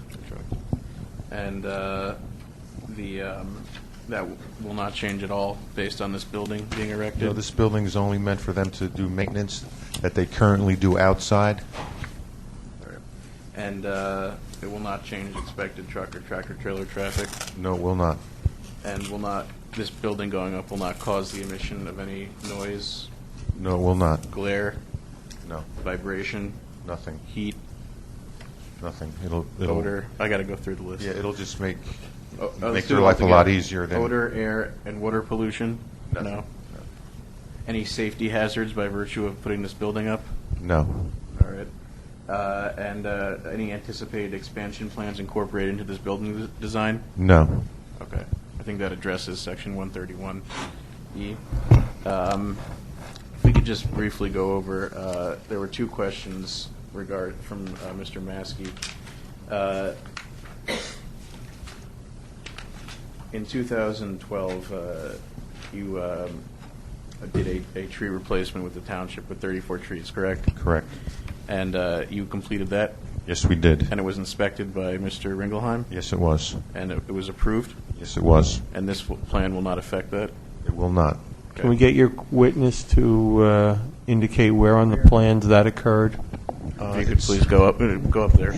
And that will not change at all based on this building being erected? No, this building is only meant for them to do maintenance that they currently do outside. All right. And it will not change expected truck or tractor-trailer traffic? No, it will not. And this building going up will not cause the emission of any noise? No, it will not. Glare? No. Vibration? Nothing. Heat? Nothing. It'll Odor? I got to go through the list. Yeah, it'll just make let's their do it life a all lot together. easier than Odor, air, and water pollution? Nothing. No. Any safety hazards by virtue of putting this building up? No. All right. And any anticipated expansion plans incorporated into this building design? No. Okay. I think that addresses Section 131E. If we could just briefly go over, there were two questions from Mr. Maskey. In 2012, you did a tree replacement with the township with 34 trees, correct? Correct. And you completed that? Yes, we did. And it was inspected by Mr. Ringelheim? Yes, it was. And it was approved? Yes, it was. And this plan will not affect that? It will not. Okay. Can we get your witness to indicate where on the plans that occurred? If you could please go up there.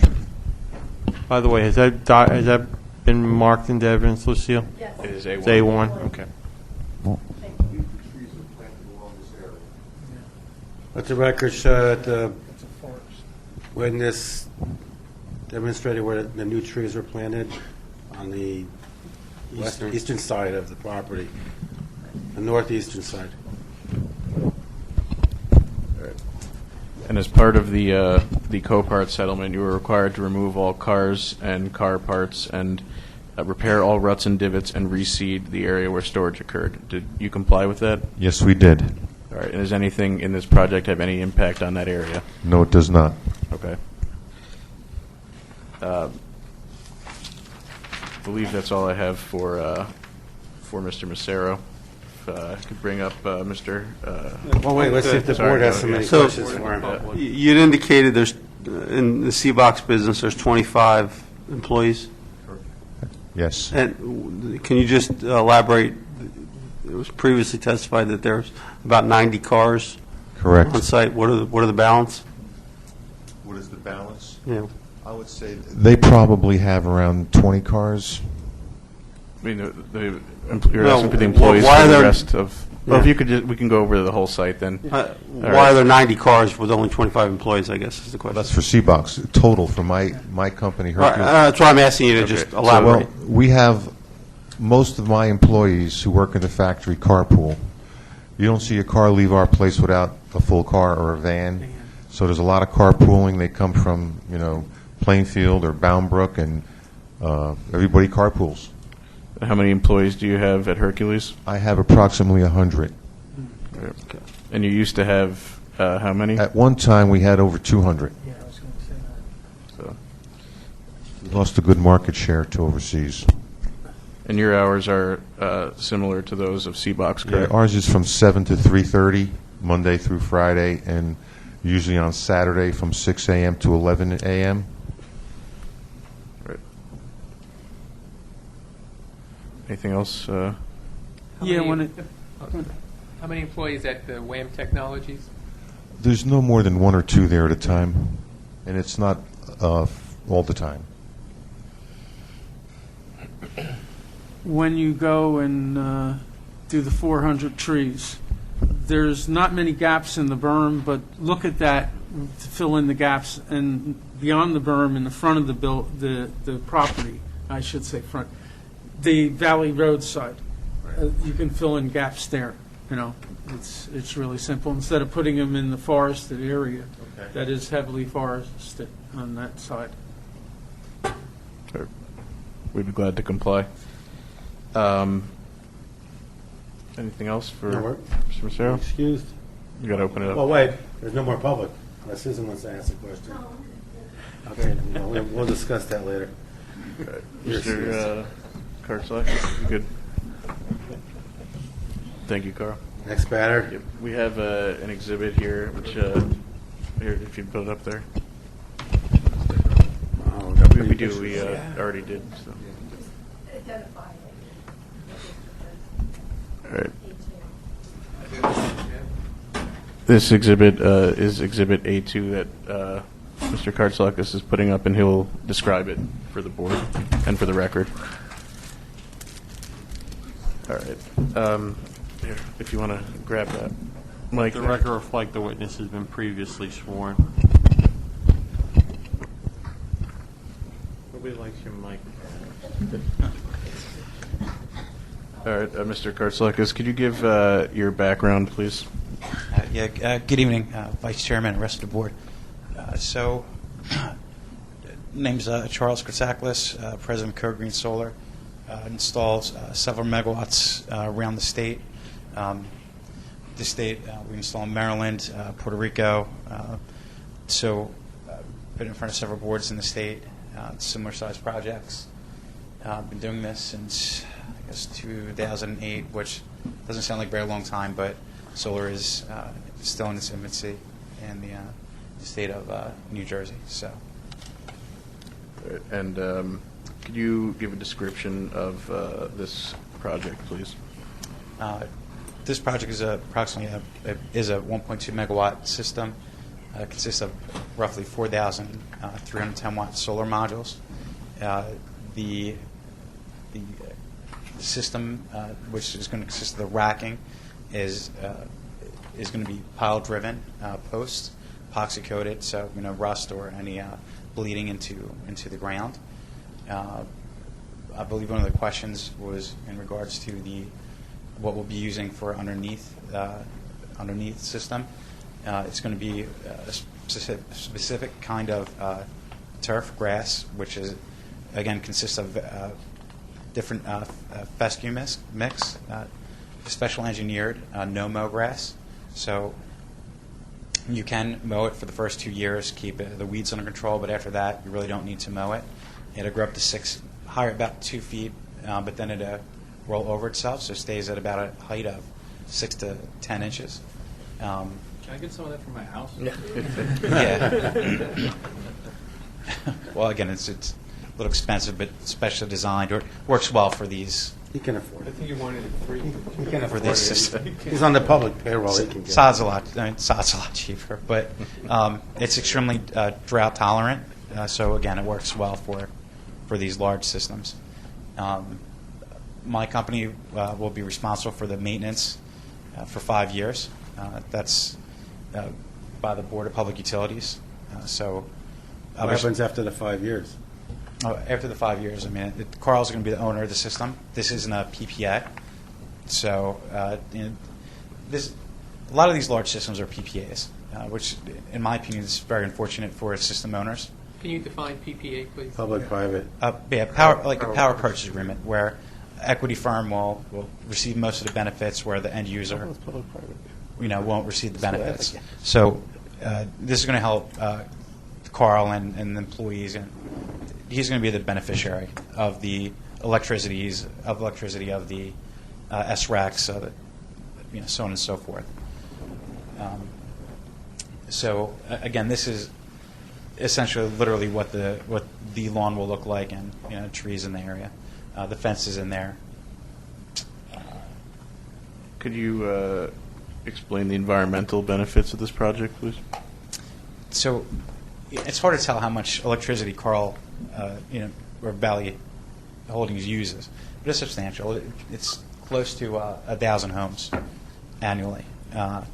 By the way, has that been marked into evidence, Lucille? Yes. It is A1. It's A1? Okay. Let the record show that when this demonstrated where the new trees were planted on the eastern side of the property, the northeastern side. And as part of the Copart settlement, you were required to remove all cars and car parts and repair all ruts and divots and reseed the area where storage occurred. Did you comply with that? Yes, we did. All right. And does anything in this project have any impact on that area? No, it does not. Okay. I believe that's all I have for Mr. Massaro. If I could bring up Mr. Well, wait, let's see if the board has some questions for him. You'd indicated there's, in the C-Box business, there's 25 employees? Yes. And can you just elaborate? It was previously testified that there's about 90 cars Correct. on site. What are the balance? What is the balance? Yeah. I would say they probably have around 20 cars. I mean, you're asking for the employees why for are the there- rest of. Well, if you could, we can go over the whole site then. Why are there 90 cars with only 25 employees, I guess, is the question. That's for C-Box, total for my company, All right, Hercules. that's why I'm asking you to just elaborate. Well, we have most of my employees who work in the factory carpool. You don't see a car leave our place without a full car or a van. So there's a lot of carpooling. They come from, Plainfield or Bound Brook, and everybody carpools. How many employees do you have at Hercules? I have approximately 100. Okay. And you used to have how many? At one time, we had over 200. Yeah, I was going to say that. So. We lost a good market share to overseas. And your hours are similar to those of C-Box, Yeah, correct? ours is from 7 to 3:30, Monday through Friday, and usually on Saturday from 6 a.m. to 11 a.m. Right. Anything else? How Yeah, many- How many employees at WAM Technologies? There's no more than one or two there at a time, and it's not all the time. When you go and do the 400 trees, there's not many gaps in the berm, but look at that to fill in the gaps, and beyond the berm in the front of the property, I should say front, the Valley Road side. You can fill in gaps there, It's really simple. Instead of putting them in the forested area that is heavily forested on that side. Sure. We'd be glad to comply. Anything else for No, Mr. Massaro? Excused. You got to open it up. Well, wait, there's no more public, unless Susan wants to ask a question. Okay, we'll discuss that later. You're Mr. Kartzlak, you good? Thank you, Carl. Next batter. Yep. We have an exhibit here, which here, if you put it up there. Oh, we got We pretty do. pictures. We already did. So. Identify it. All right. This exhibit is Exhibit A2 that Mr. Kartzlakis is putting up, and he'll describe it for the board and for the record. All right. Here, if you want to grab that. Mike, The record reflect the witness has been previously sworn. Nobody likes your mic. All right, Mr. Kartzlakis, could you give your background, please? Good evening, Vice Chairman and rest of the board. Name's Charles Kartzaklis, President of Code Green Solar. Installs several megawatts around the state. We install in Maryland, Puerto Rico. Been in front of several boards in the state, similar sized projects. Been doing this since, I guess, 2008, which doesn't sound like a very long time, but solar is still in its infancy in the state of New Jersey. So, And could you give a description of this project, please? this project is approximately a 1.2 megawatt system. It consists of roughly 4,310 watt solar modules. The system, which is going to consist of the racking, is going to be pile driven posts, epoxy coated, so rust or any bleeding into the ground. I believe one of the questions was in regards to what we'll be using for underneath system. It's going to be a specific kind of turf grass, which is again consists of different fescue mix, special engineered no-mow grass. So you can mow it for the first 2 years, keep the weeds under control, but after that you really don't need to mow it. It'll grow up to higher about 2 feet, but then it'll roll over itself, so it stays at about a height of 6 to 10 inches. Can I get some of that from my house? Yeah. Well, again, it's a little expensive, but specially designed, or works well for these. He can afford it. I think you wanted it free. He can afford this it. system. He's on the public payroll. He can get Sod's a lot cheaper, but it's extremely drought tolerant. So again, it works well for these large systems. My company will be responsible for the maintenance for 5 years. That's by the Board of Public Utilities. What happens after the 5 years? After the 5 years, Carl's going to be the owner of the system. This isn't a PPA. So a lot of these large systems are PPAs, which in my opinion is very unfortunate for system owners. Can you define PPA, please? Public-private. Like a power purchase agreement where equity firm will receive most of the benefits where the end user won't receive the benefits. So this is going to help Carl and the employees, and he's going to be the beneficiary of the electricity of the SRACs, so on and so forth. So again, this is essentially literally what the lawn will look like, and trees in the area, the fences in there. Could you explain the environmental benefits of this project, please? So it's hard to tell how much electricity Carl, or Valley Holdings uses, but it's substantial. It's close to 1,000 homes annually.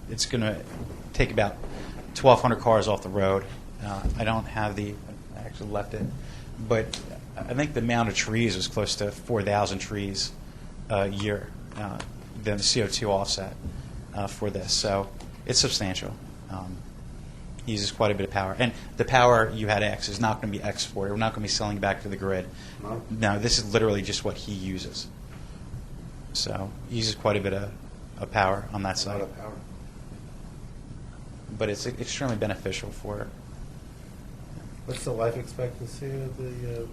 It's going to take about 1,200 cars off the road. I don't have I actually left it, but I think the amount of trees is close to 4,000 trees a year, the CO2 offset for this. So it's substantial. Uses quite a bit of power. And the power you had X is not going to be exported. We're not going to be selling back to the grid. No, this is literally just what he uses. So he uses quite a bit of power on that side. But it's extremely beneficial for. What's the life expectancy of the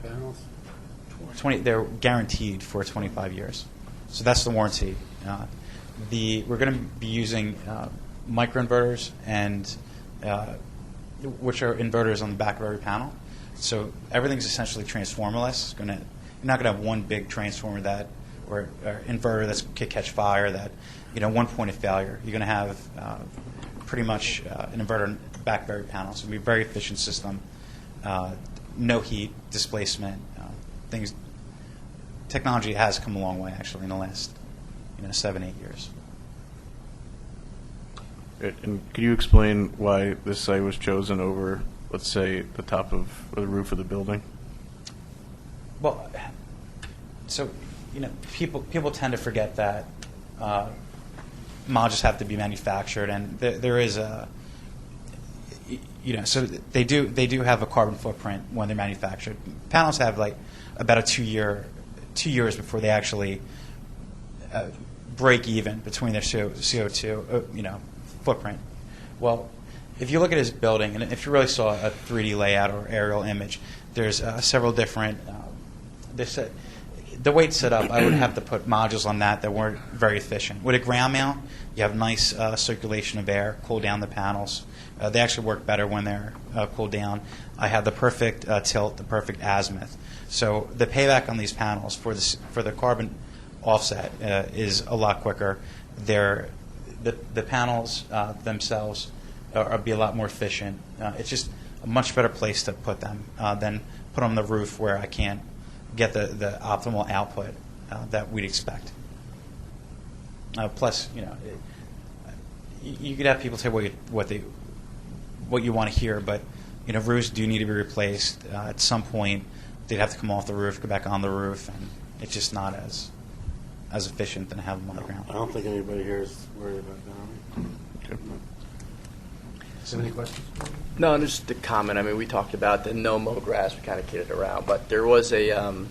panels? 20. They're guaranteed for 25 years. So that's the warranty. We're going to be using microinverters and which are inverters on the back of every panel. So everything's essentially transformerless. You're not going to have one big transformer or inverter that could catch fire. That one point of failure. You're going to have pretty much an inverter on the back of every panel. So it'll be a very efficient system. No heat displacement. Technology has come a long way actually in the last 7-8 years. And could you explain why this site was chosen over, let's say, the top of or the roof of the building? Well, so people tend to forget that modules have to be manufactured, and there is so they do have a carbon footprint when they're manufactured. Panels have like about a 2 years before they actually break even between their CO2 footprint. Well, if you look at his building, and if you really saw a 3D layout or aerial image, there's several different. The way it's set up, I would have to put modules on that weren't very efficient. With a ground mount, you have nice circulation of air, cool down the panels. They actually work better when they're cooled down. I have the perfect tilt, the perfect azimuth. So the payback on these panels for the carbon offset is a lot quicker. The panels themselves are be a lot more efficient. It's just a much better place to put them than put on the roof where I can't get the optimal output that we'd expect. Plus, you could have people say what you want to hear, but roofs do need to be replaced at some point. They'd have to come off the roof, go back on the roof, and it's just not as efficient than have them on the ground. I don't think anybody here is worried about that. Okay. Any questions? No, just a comment. I mean, we talked about the no-mow grass. We kind of kidded around, but there was an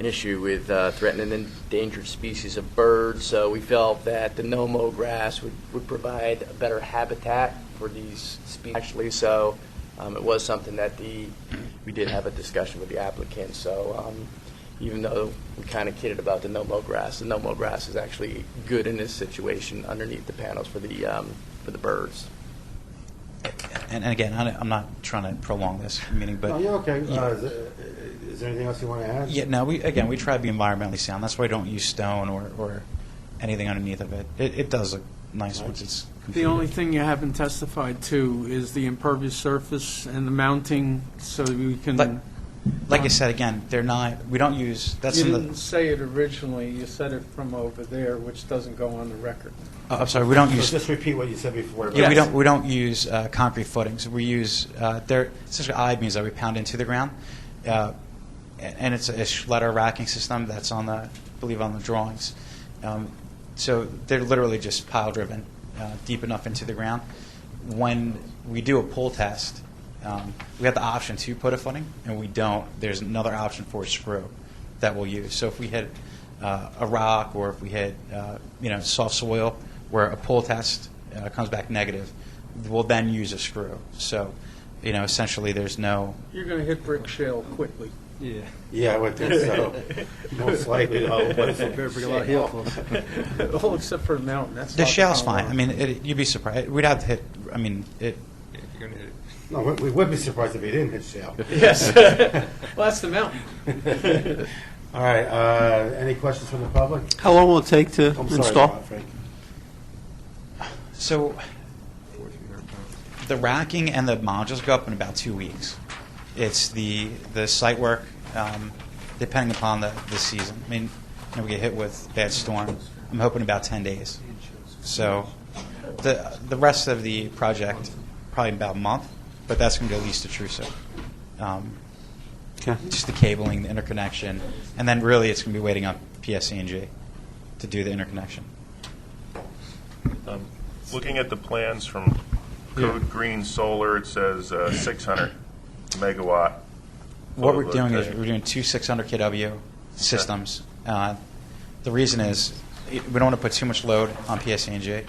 issue with threatened and endangered species of birds. So we felt that the no-mow grass would provide a better habitat for these species. Actually, so it was something that we did have a discussion with the applicant. So even though we kind of kidded about the no-mow grass is actually good in this situation underneath the panels for the birds. And again, I'm not trying to prolong this meeting, but no, you're okay. Is there anything else you want to add? Yeah, no. We try to be environmentally sound. That's why we don't use stone or anything underneath of it. It does look nice once it's completed. The only thing you haven't testified to is the impervious surface and the mounting, so we can. Like I said, again, they're not. We don't use. You didn't say it originally. You said it from over there, which doesn't go on the record. I'm sorry. We don't use. Just repeat what you said before. Yeah, we don't use concrete footings. We use they're essentially I-beams that we pound into the ground, and it's a Schletter racking system that's on the drawings. So they're literally just pile driven deep enough into the ground. When we do a pull test, we have the option to put a footing, and we don't. There's another option for a screw that we'll use. So if we hit a rock or if we hit soft soil where a pull test comes back negative, we'll then use a screw. So essentially there's no. You're going to hit brick shale quickly. Yeah. Yeah, I would think so. Most likely, though. But it's bring a lot of heel. All except for the mountain. That's the shale's fine. I mean, you'd be surprised. We'd have to hit. I mean, it. If you're going to hit it. No, we would be surprised if he didn't hit shale. Yes. Well, that's the mountain. All right. Any questions from the public? How long will it take to install? So the racking and the modules go up in about 2 weeks. It's the site work, depending upon the season. I mean, we get hit with bad storms. I'm hoping about 10 days. So the rest of the project probably about a month, but that's going to be at least a trousseau. Okay. Just the cabling, the interconnection, and then really it's going to be waiting on PSE&G to do the interconnection. Looking at the plans from Code Green Solar, it says 600 megawatt. What we're doing is we're doing two 600 kW systems. The reason is we don't want to put too much load on PSE&G.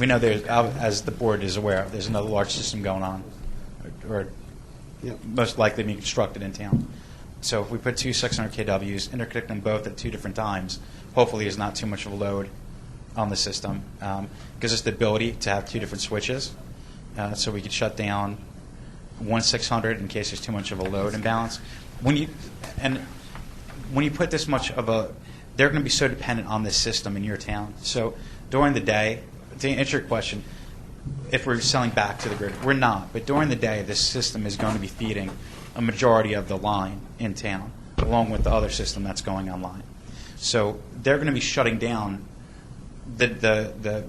We know there's, as the board is aware, there's another large system going on, or most likely being constructed in town. So if we put two 600 kWs, interconnect them both at two different times, hopefully there's not too much of a load on the system. Gives us the ability to have two different switches, so we could shut down one 600 in case there's too much of a load imbalance. When you put this much of a, they're going to be so dependent on this system in your town. So during the day, to answer your question, if we're selling back to the grid, we're not. But during the day, this system is going to be feeding a majority of the line in town, along with the other system that's going online. So they're going to be shutting down the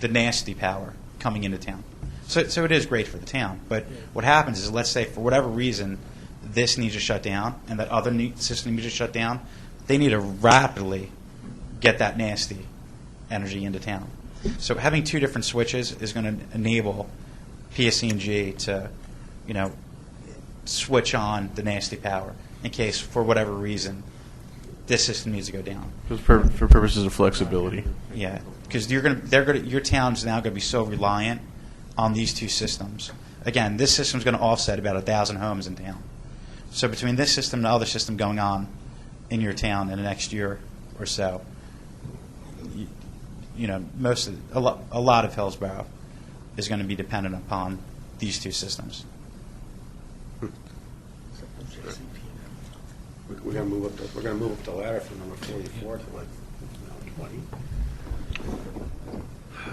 nasty power coming into town. So it is great for the town. But what happens is, let's say for whatever reason, this needs to shut down and that other system needs to shut down, they need to rapidly get that nasty energy into town. So having two different switches is going to enable PSE&G to, switch on the nasty power in case, for whatever reason, this system needs to go down. Just for purposes of flexibility. Yeah, because your town's now going to be so reliant on these two systems. Again, this system's going to offset about 1,000 homes in town. So between this system and the other system going on in your town in the next year or so, a lot of Hillsborough is going to be dependent upon these two systems. We're going to move up the ladder from number 44 to like 20.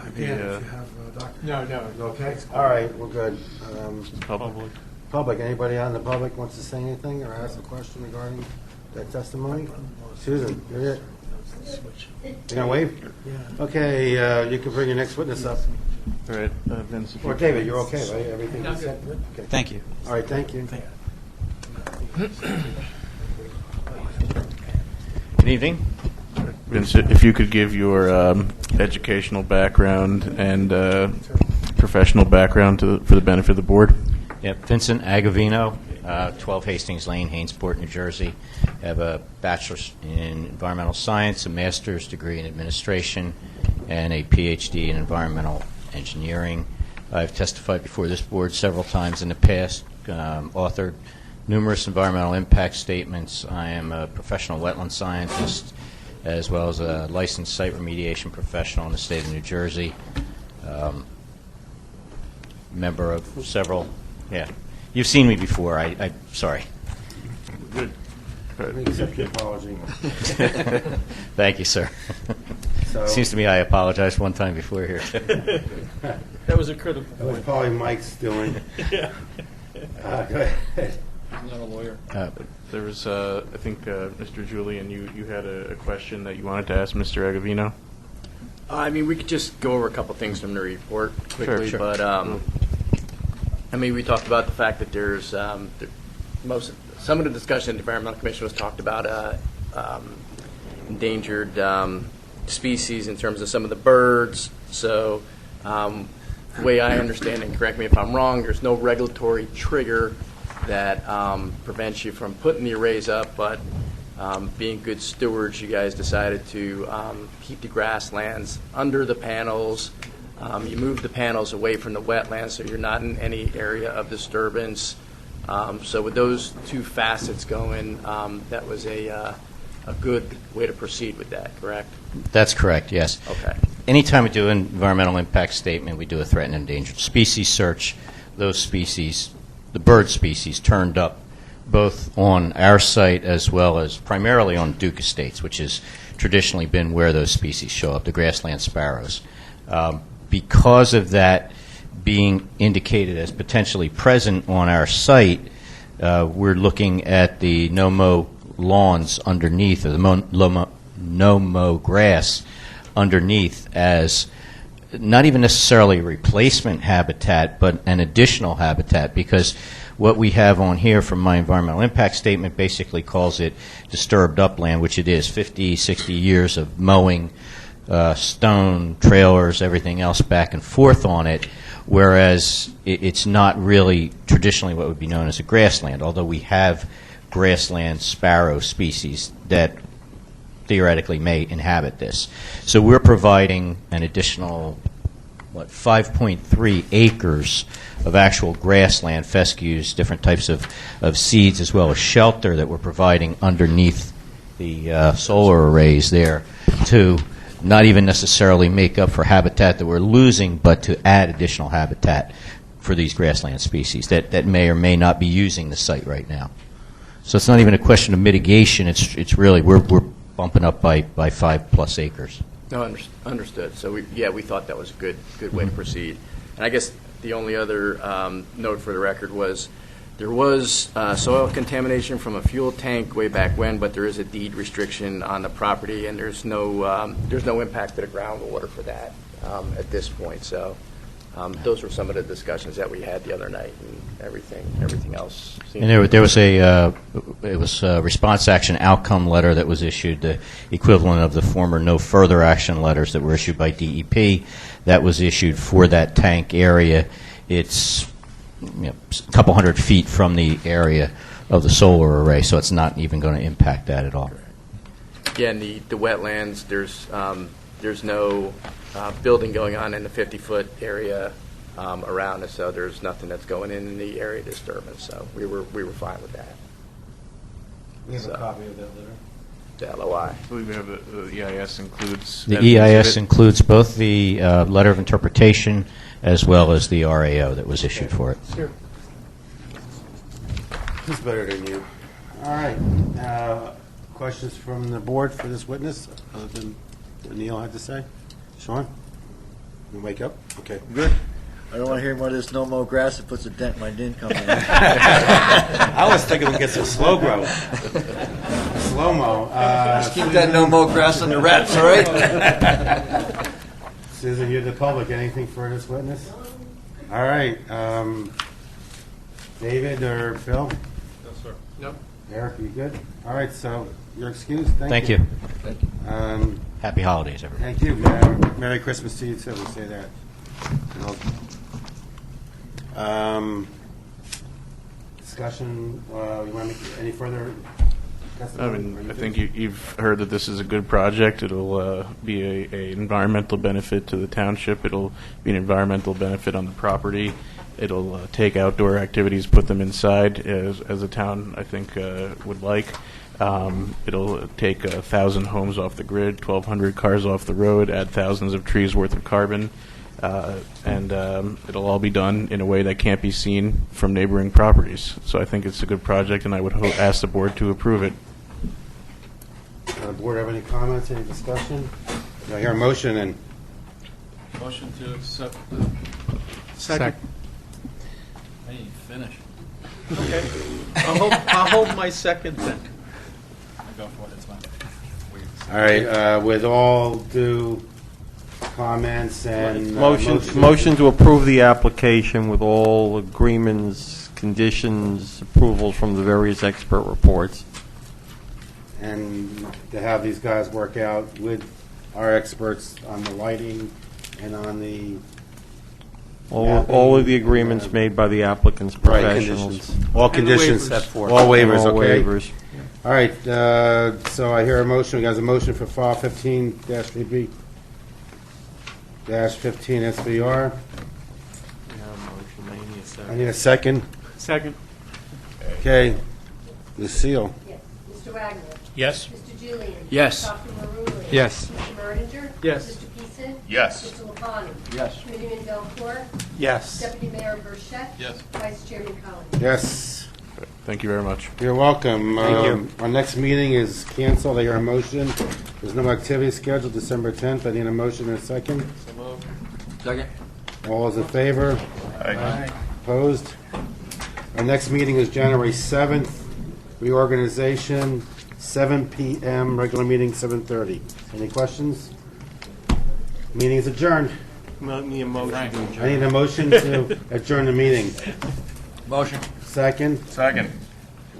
Again, if you have Dr. No. Okay. All right, we're good. Public. Public. Anybody out in the public wants to say anything or ask a question regarding that testimony? Susan, you're it. You're gonna wave? Yeah. Okay, you can bring your next witness up. All right, Vince. Or David, you're okay, right? Everything you said? Okay. Thank you. All right, thank you. Good evening. Vince, if you could give your educational background and professional background for the benefit of the board. Yeah, Vincent Agavino, 12 Hastings Lane, Hainesport, New Jersey. I have a bachelor's in environmental science, a master's degree in administration, and a PhD in environmental engineering. I've testified before this board several times in the past, authored numerous environmental impact statements. I am a professional wetland scientist, as well as a licensed site remediation professional in the state of New Jersey. Member of several, you've seen me before. I'm sorry. Good. We accept your apology. Thank you, sir. Seems to me I apologized one time before here. That was a critical point. That was probably Mike's doing. Yeah. Go ahead. I'm not a lawyer. There was, I think, Mr. Julian, you had a question that you wanted to ask Mr. Agavino. I mean, we could just go over a couple things from the report quickly, Sure. but we talked about the fact that there's some of the discussion in the Environmental Commission was talked about endangered species in terms of some of the birds. So the way I understand it, and correct me if I'm wrong, there's no regulatory trigger that prevents you from putting the arrays up, but being good stewards, you guys decided to keep the grasslands under the panels. You moved the panels away from the wetlands, so you're not in any area of disturbance. So with those two facets going, that was a good way to proceed with that, correct? That's correct, yes. Okay. Anytime we do an environmental impact statement, we do a threatened and endangered species search. Those species, the bird species, turned up both on our site as well as primarily on Duke Estates, which has traditionally been where those species show up, the grassland sparrows. Because of that being indicated as potentially present on our site, we're looking at the no-mow lawns underneath, or the no-mow grass underneath, as not even necessarily replacement habitat, but an additional habitat, because what we have on here from my environmental impact statement basically calls it disturbed upland, which it is, 50, 60 years of mowing, stone, trailers, everything else back and forth on it, whereas it's not really traditionally what would be known as a grassland, although we have grassland sparrow species that theoretically may inhabit this. So we're providing an additional, 5.3 acres of actual grassland, fescues, different types of seeds, as well as shelter that we're providing underneath the solar arrays there to not even necessarily make up for habitat that we're losing, but to add additional habitat for these grassland species that may or may not be using the site right now. So it's not even a question of mitigation. It's really we're bumping up by 5+ acres. No, understood. So we thought that was a good way to proceed. And I guess the only other note for the record was there was soil contamination from a fuel tank way back when, but there is a deed restriction on the property, and there's no impact to the groundwater for that at this point. So those were some of the discussions that we had the other night, and everything else. And there was a response action outcome letter that was issued, the equivalent of the former no further action letters that were issued by DEP. That was issued for that tank area. It's a couple hundred feet from the area of the solar array, so it's not even going to impact that at all. Again, the wetlands, there's no building going on in the 50-foot area around us, so there's nothing that's going in the area disturbance. So we were fine with that. We have a copy of that letter. The LOI. I believe we have the EIS includes. The EIS includes both the letter of interpretation as well as the RAO that was issued for it. Sure. Who's better than you? All right. Questions from the board for this witness, other than what Neil had to say? Sean? You wake up? Okay. Good. I don't want to hear more of this no-mow grass that puts a dent in my income. I was thinking we'd get some slow grow. Slow-mo. Just keep that no-mow grass on the wraps, all right? Susan, you're the public. Anything for this witness? All right. David or Phil? No, sir. Nope. Eric, you good? All right, so you're excused. Thank you. Thank you. Happy holidays, everybody. Thank you. Merry Christmas to you, too. We say that. Discussion, you want to make any further? I think you've heard that this is a good project. It'll be a environmental benefit to the township. It'll be an environmental benefit on the property. It'll take outdoor activities, put them inside, as a town, I think, would like. It'll take 1,000 homes off the grid, 1,200 cars off the road, add thousands of trees worth of carbon, and it'll all be done in a way that can't be seen from neighboring properties. So I think it's a good project, and I would ask the board to approve it. The board have any comments, any discussion? I hear a motion and Motion to accept. Second. I ain't finished. Okay. I'll hold my second then. Go for it. It's fine. all right, with all due comments and Motion to approve the application with all agreements, conditions, approvals from the various expert reports. and to have these guys work out with our experts on the lighting and on the All of the agreements made by the applicant's right, professionals. conditions. All conditions waivers. set forth. All waivers, All okay? waivers. All right, so I hear a motion. We got a motion for file 15-3B -15 SVR. I need a second. Second. Okay. Lucille. Yes. Mr. Wagner. Yes. Mr. Julian. Yes. Dr. Maruli. Yes. Mr. Merdinger. Yes. Mr. Peason. Yes. Mr. Lapani. Yes. Committeeman Delacroix. Yes. Deputy Mayor Burchett. Yes. Vice Chairman Collins. Yes. Thank you very much. You're welcome. Thank you. Our next meeting is canceled. I hear a motion. There's no activity scheduled December 10th. I need a motion and a second. Second. All those in favor? Aye. Opposed? Our next meeting is January 7th. Reorganization, 7 p.m. Regular meeting, 7:30. Any questions? Meeting is adjourned. Need a motion to adjourn. I need a motion to adjourn the meeting. Motion. Second? Second.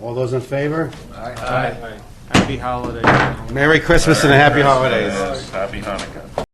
All those in favor? Aye. Happy holidays. Merry Christmas and a happy holidays. Happy Hanukkah.